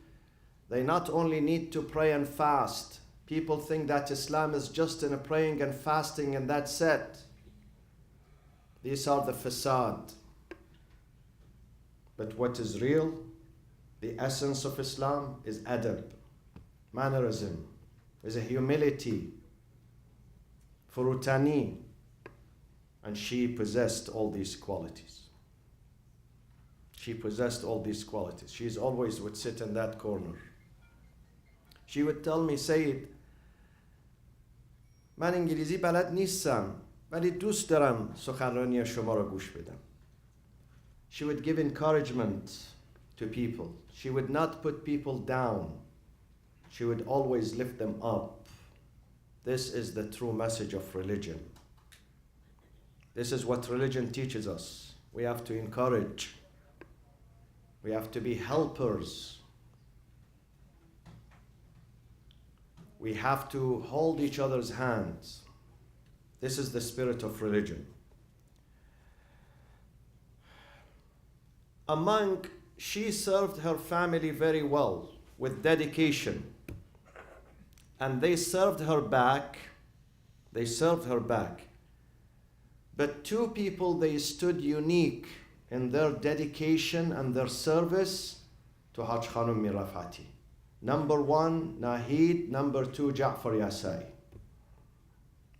they not only need to pray and fast. People think that Islam is just in a praying and fasting and that's it. These are the facade. But what is real, the essence of Islam is adab, mannerism, is a humility, furutani, and she possessed all these qualities. She possessed all these qualities. She always would sit in that corner. She would tell me, Sayyid, من انگلیسی بلد نیستم ولی دوست دارم سخنرانی شما را گوش بدم. She would give encouragement to people. She would not put people down. She would always lift them up. This is the true message of religion. This is what religion teaches us. We have to encourage. We have to be helpers. We have to hold each other's hands. This is the spirit of religion. She served her family very well with dedication. And they served her back. They served her back. But two people, they stood unique in their dedication and their service to Haj Khanum Mirafati. Number one, Nahid. Number two, Ja'far Yasai.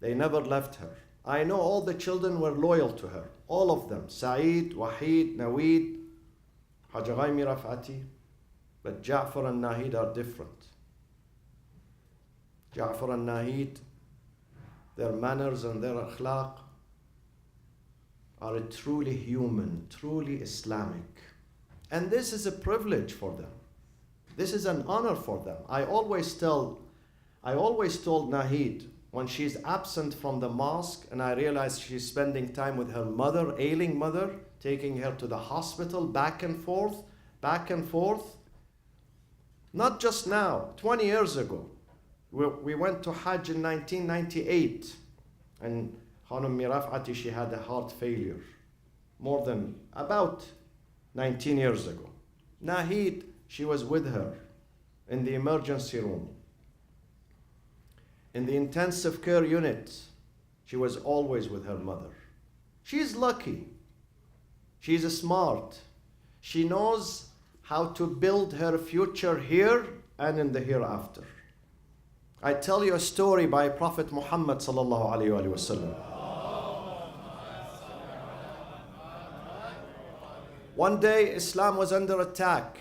They never left her. I know all the children were loyal to her. All of them. Saeed, Wahid, Naweed, Haj Mirafati. But Ja'far and Nahid are different. Ja'far and Nahid, their manners and their akhlaq are truly human, truly Islamic. And this is a privilege for them. This is an honor for them. I always told Nahid, when she's absent from the mosque and I realize she's spending time with her mother, ailing mother, taking her to the hospital, back and forth, not just now, 20 years ago. We went to Hajj in 1998 and Khanum Mirafati, she had a heart failure more than about 19 years ago. Nahid, she was with her in the emergency room. In the intensive care unit, she was always with her mother. She's lucky. She's smart. She knows how to build her future here and in the hereafter. I tell you a story by Prophet Muhammad sallallahu alaihi wasallam. One day, Islam was under attack.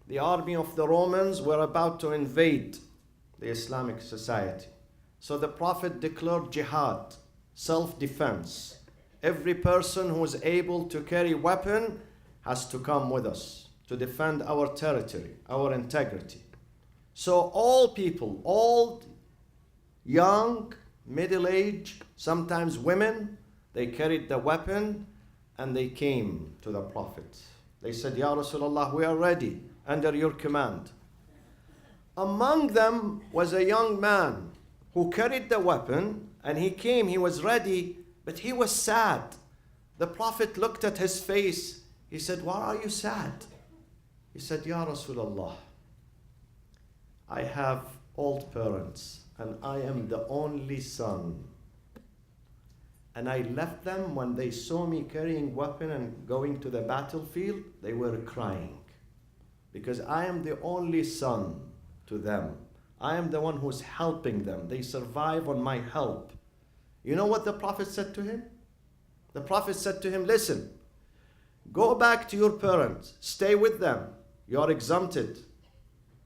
The army of the Romans were about to invade the Islamic society. So the Prophet declared jihad, self-defense. Every person who is able to carry a weapon has to come with us to defend our territory, our integrity. So all people, old, young, middle-aged, sometimes women, they carried the weapon and they came to the Prophet. They said, Ya Rasulullah, we are ready under your command. Among them was a young man who carried the weapon, and he came, he was ready, but he was sad. The Prophet looked at his face. He said, why are you sad? He said, Ya Rasulullah, I have old parents and I am the only son. And I left them when they saw me carrying weapon and going to the battlefield, they were crying. Because I am the only son to them. I am the one who's helping them. They survive on my help. You know what the Prophet said to him? The Prophet said to him, listen, go back to your parents, stay with them. You are exempted.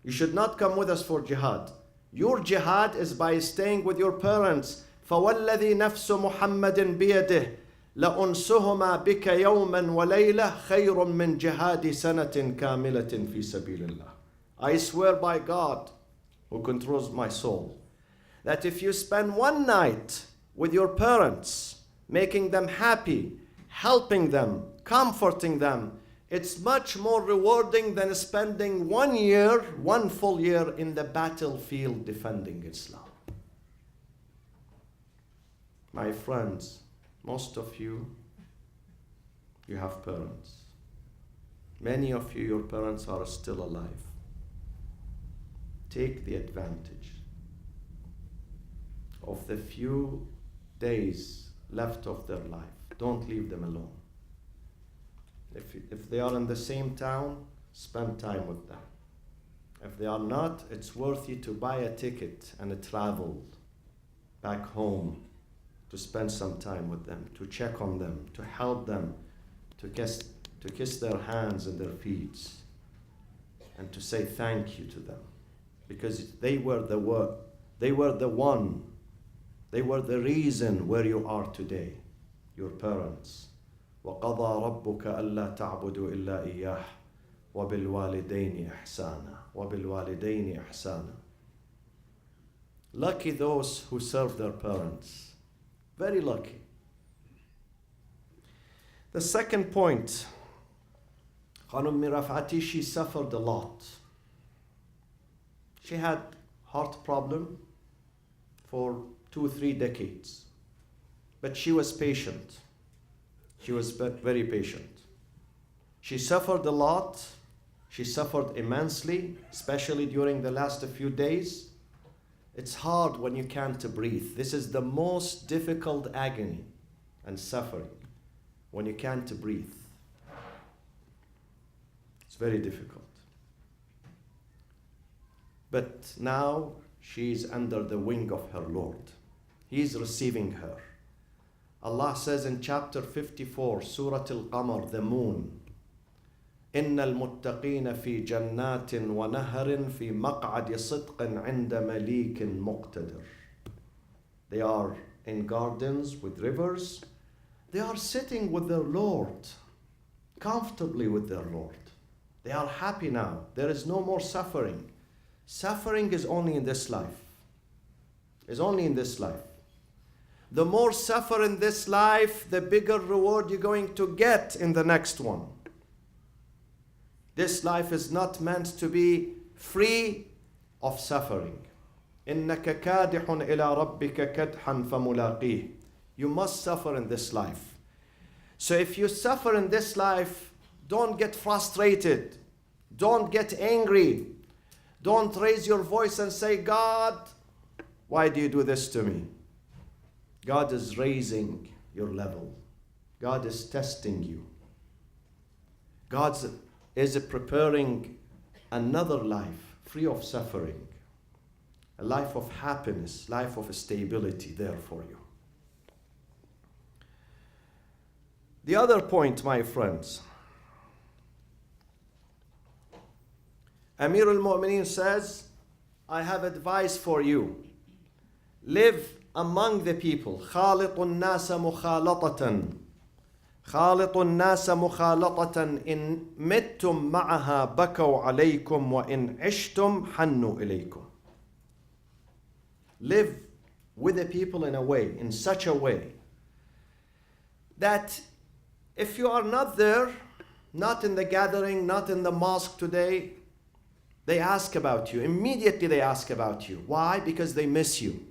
You should not come with us for jihad. Your jihad is by staying with your parents. فَوَالَّذِي نَفْسُ مُحَمَّدٍ بِيَدِهِ لَأُنْسُهُمَا بِكَ يَوْمًا وَلَيْلَةً خَيْرٌ مِّن جِهَادِ سَنَةٍ كَامِلَةٍ فِي سَبِيلِ اللَّهِ. I swear by God, who controls my soul, that if you spend one night with your parents, making them happy, helping them, comforting them, it's much more rewarding than spending 1 year, 1 full year in the battlefield defending Islam. My friends, most of you have parents. Many of you, your parents are still alive. Take the advantage of the few days left of their life. Don't leave them alone. If they are in the same town, spend time with them. If they are not, it's worth it to buy a ticket and travel back home to spend some time with them, to check on them, to help them, to kiss their hands and their feet, and to say thank you to them. Because they were the reason where you are today, your parents. وَقَضَى رَبُّكَ أَلَّا تَعْبُدُوا إِلَّا إِيَّاهُ وَبِالْوَالِدَيْنِ إِحْسَانًا وَبِالْوَالِدَيْنِ إِحْسَانًا. Lucky those who serve their parents. Very lucky. The second point, Khanum Mirafati, she suffered a lot. She had heart problem for 2-3 decades. But she was patient. She was very patient. She suffered a lot. She suffered immensely, especially during the last few days. It's hard when you can't breathe. This is the most difficult agony and suffering, when you can't breathe. It's very difficult. But now she's under the wing of her Lord. He's receiving her. Allah says in chapter 54, Surah Al-Qamar, the moon, إِنَّ الْمُتَّقِينَ فِي جَنَّاتٍ وَنَهَرٍ فِي مَقْعَدِ صِدْقٍ عِنْدَ مَلِيكٍ مُقْتَدِرٍ. They are in gardens with rivers. They are sitting with their Lord, comfortably with their Lord. They are happy now. There is no more suffering. Suffering is only in this life. It's only in this life. The more suffer in this life, the bigger reward you're going to get in the next one. This life is not meant to be free of suffering. إِنَّكَ كَادِحٌ إِلَىٰ رَبِّكَ كَدْحًا فَمُلَاقِيهِ. You must suffer in this life. So if you suffer in this life, don't get frustrated. Don't get angry. Don't raise your voice and say, God, why do you do this to me? God is raising your level. God is testing you. God is preparing another life free of suffering. a life of happiness, life of stability there for you. The other point, my friends, Amir al-Mu'mineen says, I have advice for you. Live among the people. خالط الناس مخالطة. خالط الناس مخالطة إن متم معها بكوا عليكم وإن عشتم حنوا إليكم. Live with the people in a way, in such a way, that if you are not there, not in the gathering, not in the mosque today, they ask about you. Immediately they ask about you. Why? Because they miss you.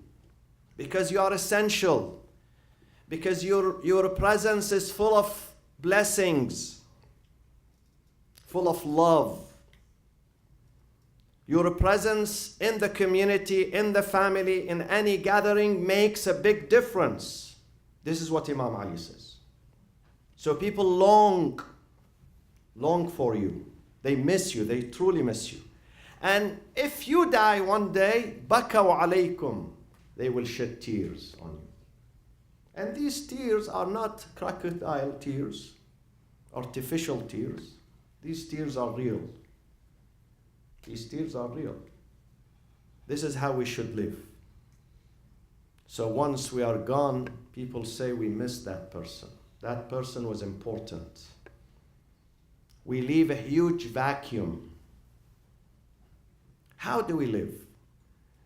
Because you are essential. Because your presence is full of blessings, full of love. Your presence in the community, in the family, in any gathering makes a big difference. This is what Imam Ali says. So people long for you. They miss you. They truly miss you. And if you die one day, bakaw alaykum, they will shed tears on you. And these tears are not crocodile tears, artificial tears. These tears are real. These tears are real. This is how we should live. So once we are gone, people say we miss that person. That person was important. We leave a huge vacuum. How do we live?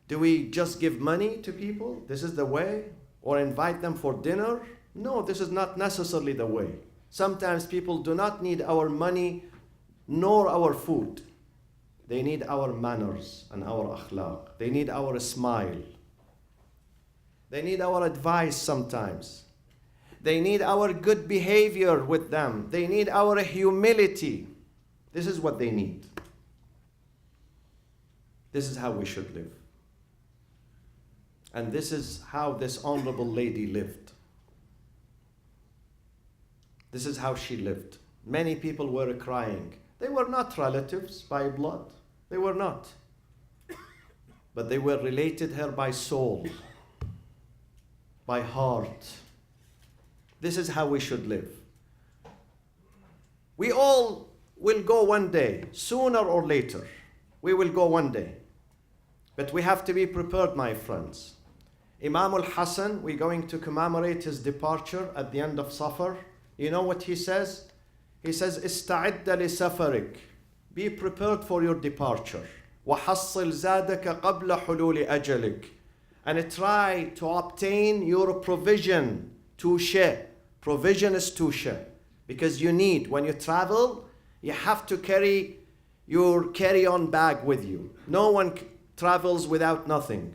Do we just give money to people? This is the way? Or invite them for dinner? No, this is not necessarily the way. Sometimes people do not need our money nor our food. They need our manners and our akhlaq. They need our smile. They need our advice sometimes. They need our good behavior with them. They need our humility. This is what they need. This is how we should live. And this is how this honorable lady lived. This is how she lived. Many people were crying. They were not relatives by blood. They were not. But they were related her by soul, by heart. This is how we should live. We all will go one day, sooner or later. We will go one day. But we have to be prepared, my friends. Imam al-Hasan, we're going to commemorate his departure at the end of Safar. You know what he says? He says, استعد لسفرك. Be prepared for your departure. وحصل زادك قبل حلول أجلك. And try to obtain your provision, touche. Provision is touche. Because you need, when you travel, you have to carry your carry-on bag with you. No one travels without nothing.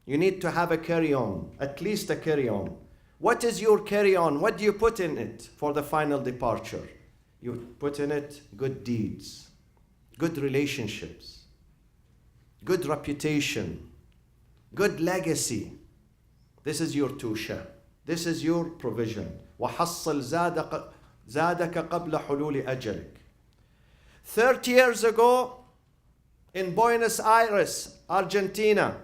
You need to have a carry-on, at least a carry-on. What is your carry-on? What do you put in it for the final departure? You put in it good deeds, good relationships, good reputation, good legacy. This is your tusha. This is your provision. وَحَصِّلْ زَادَكَ قَبْلَ حُلُولِ أَجَلِكَ. 30 years ago, in Buenos Aires, Argentina,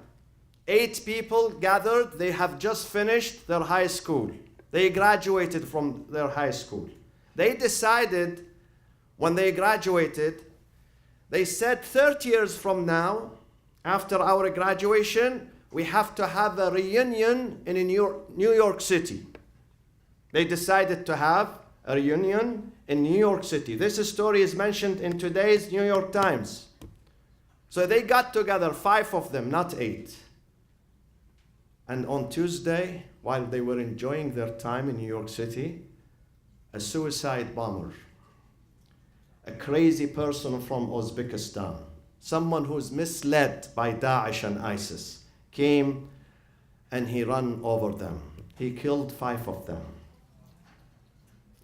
8 people gathered. They have just finished their high school. They graduated from their high school. They decided, when they graduated, they said 30 years from now, after our graduation, we have to have a reunion in New York City. They decided to have a reunion in New York City. This story is mentioned in today's New York Times. So they got together, 5 of them, not 8. And on Tuesday, while they were enjoying their time in New York City, a suicide bomber, a crazy person from Uzbekistan, someone who's misled by Daesh and ISIS, came and he ran over them. He killed 5 of them.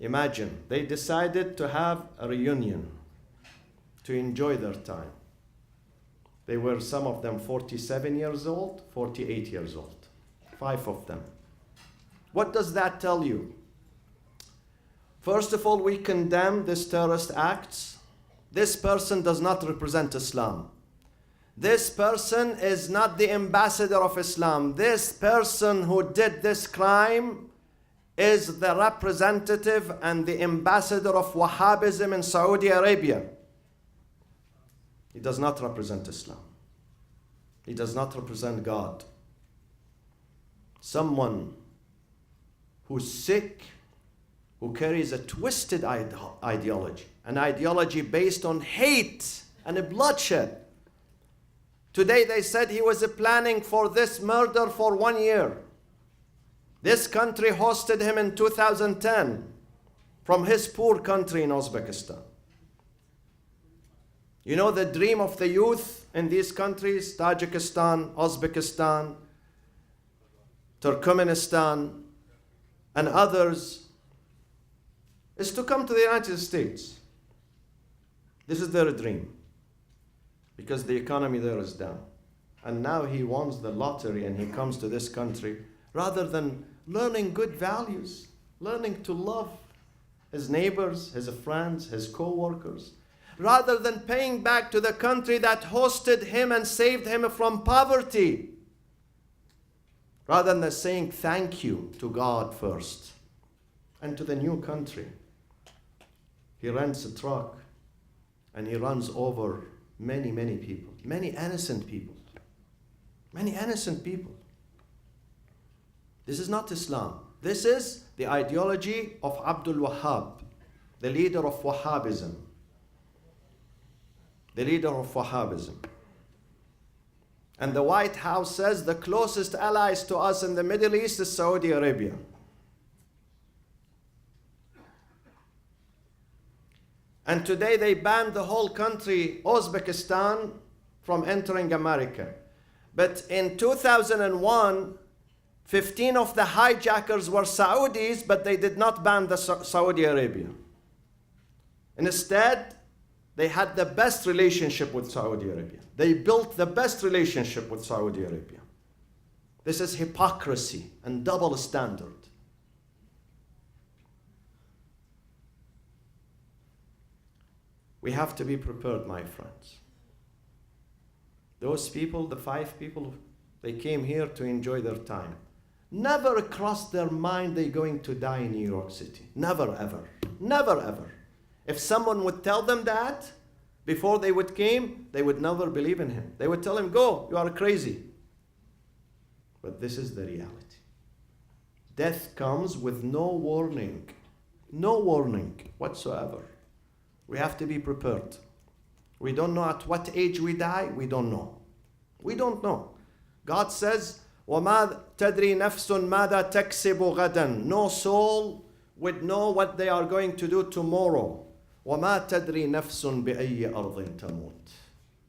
Imagine, they decided to have a reunion to enjoy their time. They were, some of them, 47 years old, 48 years old. 5 of them. What does that tell you? First of all, we condemn these terrorist acts. This person does not represent Islam. This person is not the ambassador of Islam. This person who did this crime is the representative and the ambassador of Wahhabism in Saudi Arabia. He does not represent Islam. He does not represent God. Someone who's sick, who carries a twisted ideology, an ideology based on hate and bloodshed. Today they said he was planning for this murder for 1 year. This country hosted him in 2010 from his poor country in Uzbekistan. You know the dream of the youth in these countries, Tajikistan, Uzbekistan, Turkmenistan, and others, is to come to the United States. This is their dream, because the economy there is down. And now he wins the lottery and he comes to this country rather than learning good values, learning to love his neighbors, his friends, his co-workers, rather than paying back to the country that hosted him and saved him from poverty, rather than saying thank you to God first and to the new country. He rents a truck and he runs over many, many people, many innocent people. Many innocent people. This is not Islam. This is the ideology of Abdul Wahhab, the leader of Wahhabism. The leader of Wahhabism. And the White House says the closest allies to us in the Middle East is Saudi Arabia. And today they banned the whole country, Uzbekistan, from entering America. But in 2001, 15 of the hijackers were Saudis, but they did not ban the Saudi Arabia. Instead, they had the best relationship with Saudi Arabia. They built the best relationship with Saudi Arabia. This is hypocrisy and double standard. We have to be prepared, my friends. Those people, the 5 people, they came here to enjoy their time. Never crossed their mind they're going to die in New York City. Never, ever. Never, ever. If someone would tell them that before they would came, they would never believe in him. They would tell him, go, you are crazy. But this is the reality. Death comes with no warning. No warning whatsoever. We have to be prepared. We don't know at what age we die. We don't know. We don't know. God says, وَمَا تَدْرِي نَفْسٌ مَاذَا تَكْسِبُ غَدًا. No soul would know what they are going to do tomorrow. وَمَا تَدْرِي نَفْسٌ بِأَيِّ أَرْضٍ تَمُوتُ.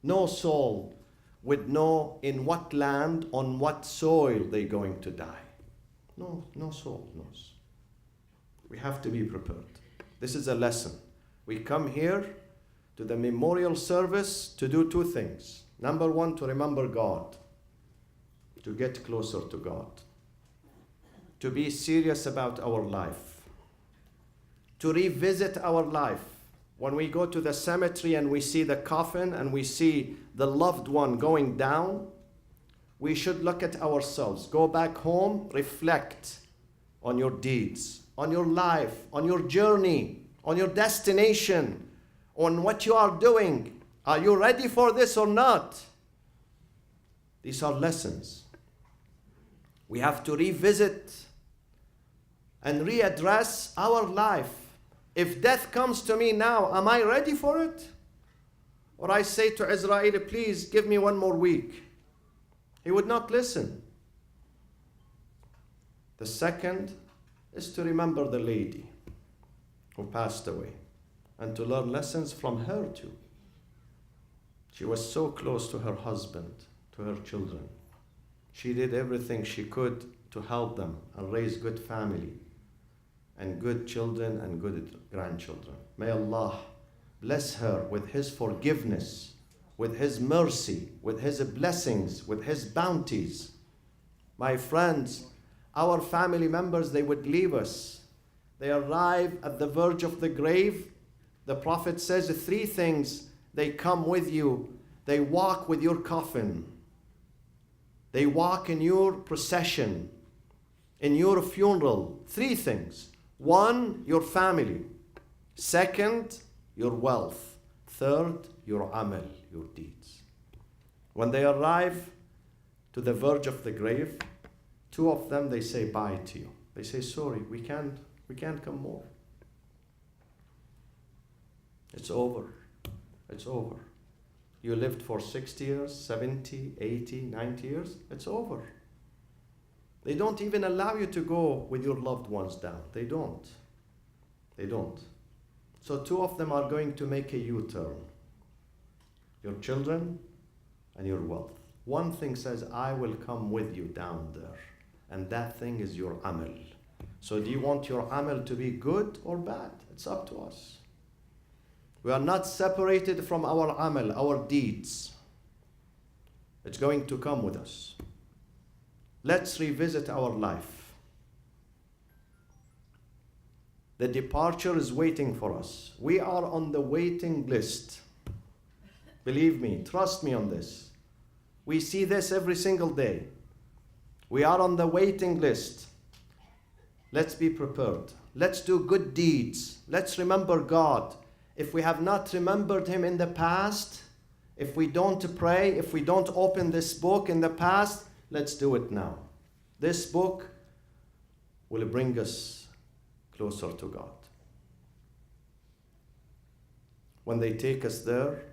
No soul would know in what land, on what soil they're going to die. No soul knows. We have to be prepared. This is a lesson. We come here to the memorial service to do 2 things. Number 1, to remember God, to get closer to God, to be serious about our life, to revisit our life. When we go to the cemetery and we see the coffin and we see the loved one going down, we should look at ourselves. Go back home, reflect on your deeds, on your life, on your journey, on your destination, on what you are doing. Are you ready for this or not? These are lessons. We have to revisit and readdress our life. If death comes to me now, am I ready for it? Or I say to Israel, please give me 1 more week. He would not listen. The second is to remember the lady who passed away and to learn lessons from her too. She was so close to her husband, to her children. She did everything she could to help them and raise good family and good children and good grandchildren. May Allah bless her with His forgiveness, with His mercy, with His blessings, with His bounties. My friends, our family members, they would leave us. They arrive at the verge of the grave. The Prophet says 3 things, they come with you. They walk with your coffin. They walk in your procession, in your funeral. 3 things. 1, your family. 2nd, your wealth. 3rd, your amal, your deeds. When they arrive to the verge of the grave, 2 of them, they say bye to you. They say, sorry, we can't come more. It's over. It's over. You lived for 60 years, 70, 80, 90 years. It's over. They don't even allow you to go with your loved ones down. They don't. They don't. So 2 of them are going to make a U-turn. Your children and your wealth. One thing says, I will come with you down there. And that thing is your amal. So do you want your amal to be good or bad? It's up to us. We are not separated from our amal, our deeds. It's going to come with us. Let's revisit our life. The departure is waiting for us. We are on the waiting list. Believe me, trust me on this. We see this every single day. We are on the waiting list. Let's be prepared. Let's do good deeds. Let's remember God. If we have not remembered Him in the past, if we don't pray, if we don't open this book in the past, let's do it now. This book will bring us closer to God. When they take us there,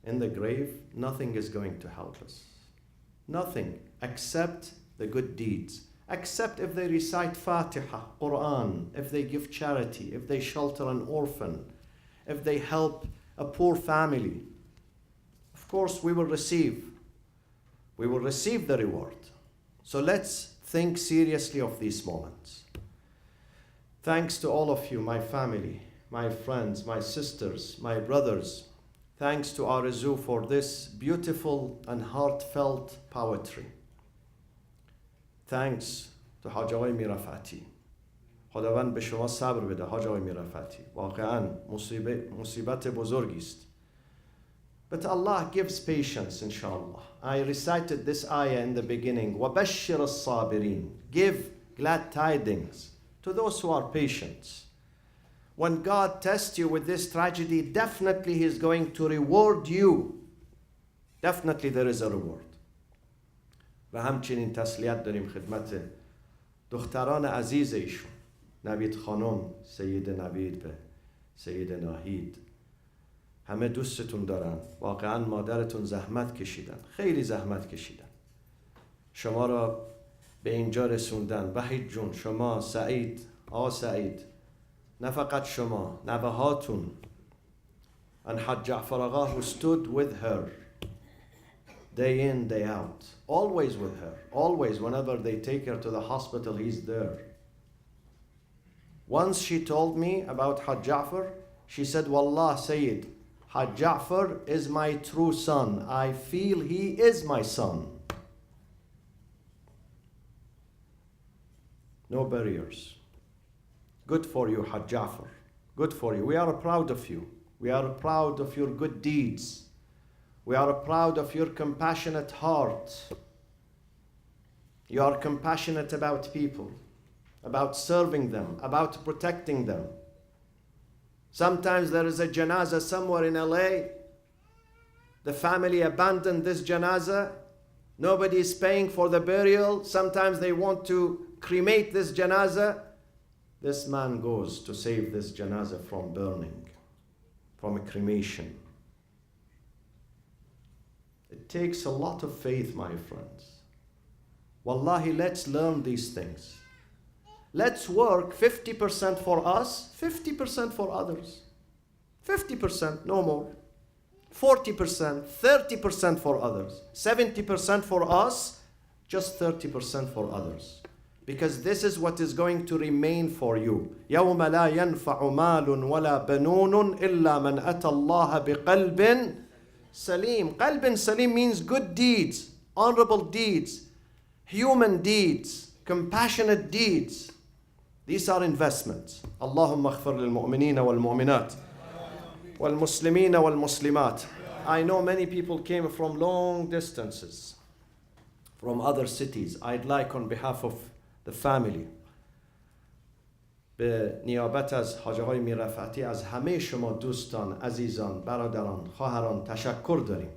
in the grave, nothing is going to help us. Nothing except the good deeds. Except if they recite Fatiha, Quran, if they give charity, if they shelter an orphan, if they help a poor family. Of course, we will receive the reward. So let's think seriously of these moments. Thanks to all of you, my family, my friends, my sisters, my brothers. Thanks to Arzu for this beautiful and heartfelt poetry. Thanks to حاج آقای میرفتی. خداوند به شما صبر بده حاج آقای میرفتی. واقعاً مصیبت بزرگی است. But Allah gives patience, inshallah. I recited this ayah in the beginning. وَبَشِّرَ الصَّابِرِينَ. Give glad tidings to those who are patient. When God tests you with this tragedy, definitely He is going to reward you. Definitely there is a reward. و همچنین تسلیت داریم خدمت دختران عزیز ایشون، نوید خانم، سید نوید و سید ناهید. همه دوستتون دارن. واقعا مادرتون زحمت کشیدن، خیلی زحمت کشیدن، شما را به اینجا رسوندن. وحید جون، شما، سعید، سعید، نه فقط شما، نوه هاتون. And Hajj Ja'far Agha, who stood with her day in, day out, always with her, always. Whenever they take her to the hospital, he's there. Once she told me about Hajj Ja'far, she said, Wallah, Sayyid, Hajj Ja'far is my true son. I feel he is my son. No barriers. Good for you, Hajj Ja'far. Good for you. We are proud of you. We are proud of your good deeds. We are proud of your compassionate heart. You are compassionate about people, about serving them, about protecting them. Sometimes there is a janazah somewhere in LA. The family abandoned this janazah. Nobody is paying for the burial. Sometimes they want to cremate this janazah. This man goes to save this janazah from burning, from a cremation. It takes a lot of faith, my friends. Wallahi, let's learn these things. Let's work 50% for us, 50% for others. 50%, no more. 40%, 30% for others. 70% for us, just 30% for others. Because this is what is going to remain for you. يَوْمَ لَا يَنْفَعُ مَالٌ وَلَا بَنُونٌ إِلَّا مَنْ أَتَى اللَّهَ بِقَلْبٍ Salim. Qalbin Salim means good deeds, honorable deeds, human deeds, compassionate deeds. These are investments. Allahumma اغفر للمؤمنين والمؤمنات والمسلمين والمسلمات I know many people came from long distances, from other cities. I'd like on behalf of the family به نیابت از حاج آقای میررفعتی از همه شما دوستان، عزیزان، برادران، خواهران تشکر داریم.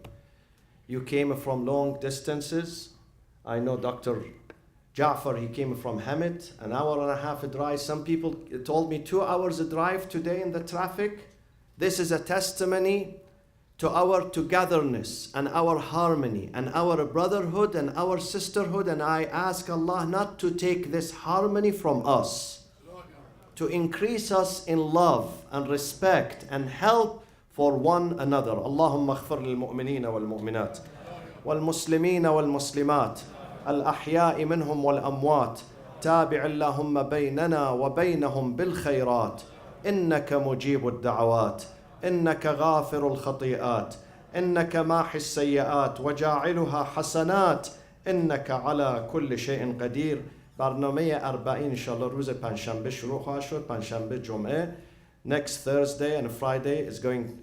You came from long distances. I know Dr. Ja'far, he came from Hamid, an hour and a half a drive. Some people told me 2 hours a drive today in the traffic. This is a testimony to our togetherness and our harmony and our brotherhood and our sisterhood. And I ask Allah not to take this harmony from us, to increase us in love and respect and help for one another. اللهم اغفر للمؤمنين والمؤمنات والمسلمين والمسلمات الأحياء منهم والأموات تابع اللهم بيننا وبينهم بالخيرات إنك مجيب الدعوات إنك غافر الخطيئات إنك ماحي السيئات وجاعلها حسنات إنك على كل شيء قدير. برنامه 40 انشالله روز پنجشنبه شروع خواهد شد. پنجشنبه جمعه. Next Thursday and Friday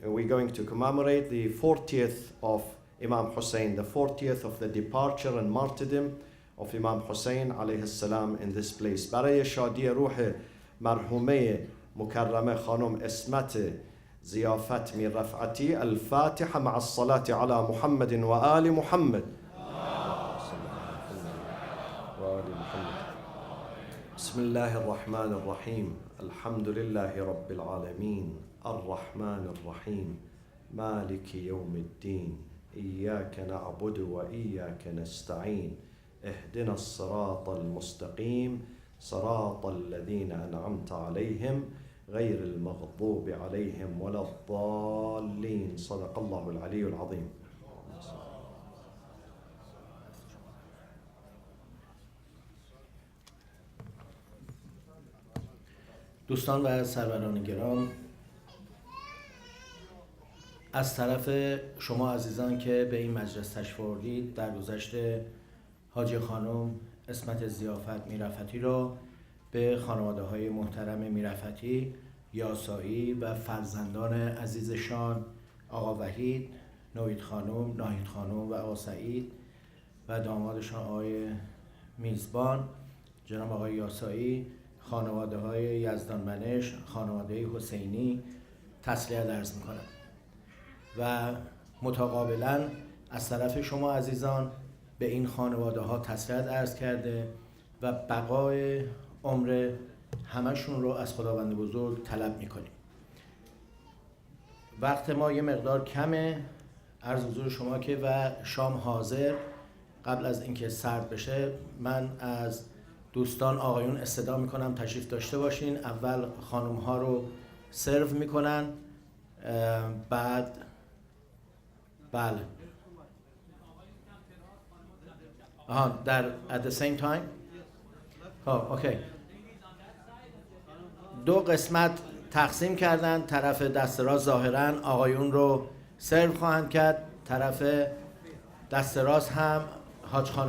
we're going to commemorate the 40th of Imam Hussein, the 40th of the departure and martyrdom of Imam Hussein alayhi السلام in this place. برای شادی روح مرحومه مکرمه خانم اسمت ضیافت میررفعتی الفاتحة مع الصلاة على محمد وآل محمد. بسم الله الرحمن الرحيم الحمد لله رب العالمين الرحمن الرحيم مالك يوم الدين إياك نعبد وإياك نستعين اهدنا الصراط المستقيم صراط الذين أنعمت عليهم غير المغضوب عليهم ولا الضالين. صدق الله العلي العظيم. دوستان و سروران گرام، از طرف شما عزیزان که به این مجلس تشریف آوردید، در گذشته حاجی خانم اسمت ضیافت میررفعتی را به خانواده های محترم میررفعتی، یاسایی و فرزندان عزیزشان آقا وحید، نوید خانم، ناهید خانم و آقا سعید و دامادشان آقای میزبان، جناب آقای یاسایی، خانواده های یزدان منش، خانواده حسینی تسلیت عرض میکنم و متقابلا از طرف شما عزیزان به این خانواده ها تسلیت عرض کرده و بقای عمر همشون رو از خداوند بزرگ طلب میکنیم. وقت ما یه مقدار کمه، عرض حضور شما که و شام حاضر. قبل از اینکه سرد بشه من از دوستان آقایون استدعا میکنم تشریف داشته باشین. اول خانم ها رو سرو میکنن، بعد بله در at the same time اوکی. دو قسمت تقسیم کردن، طرف دست راست ظاهرا آقایون رو سرو خواهند کرد، طرف دست راست هم حاج خانم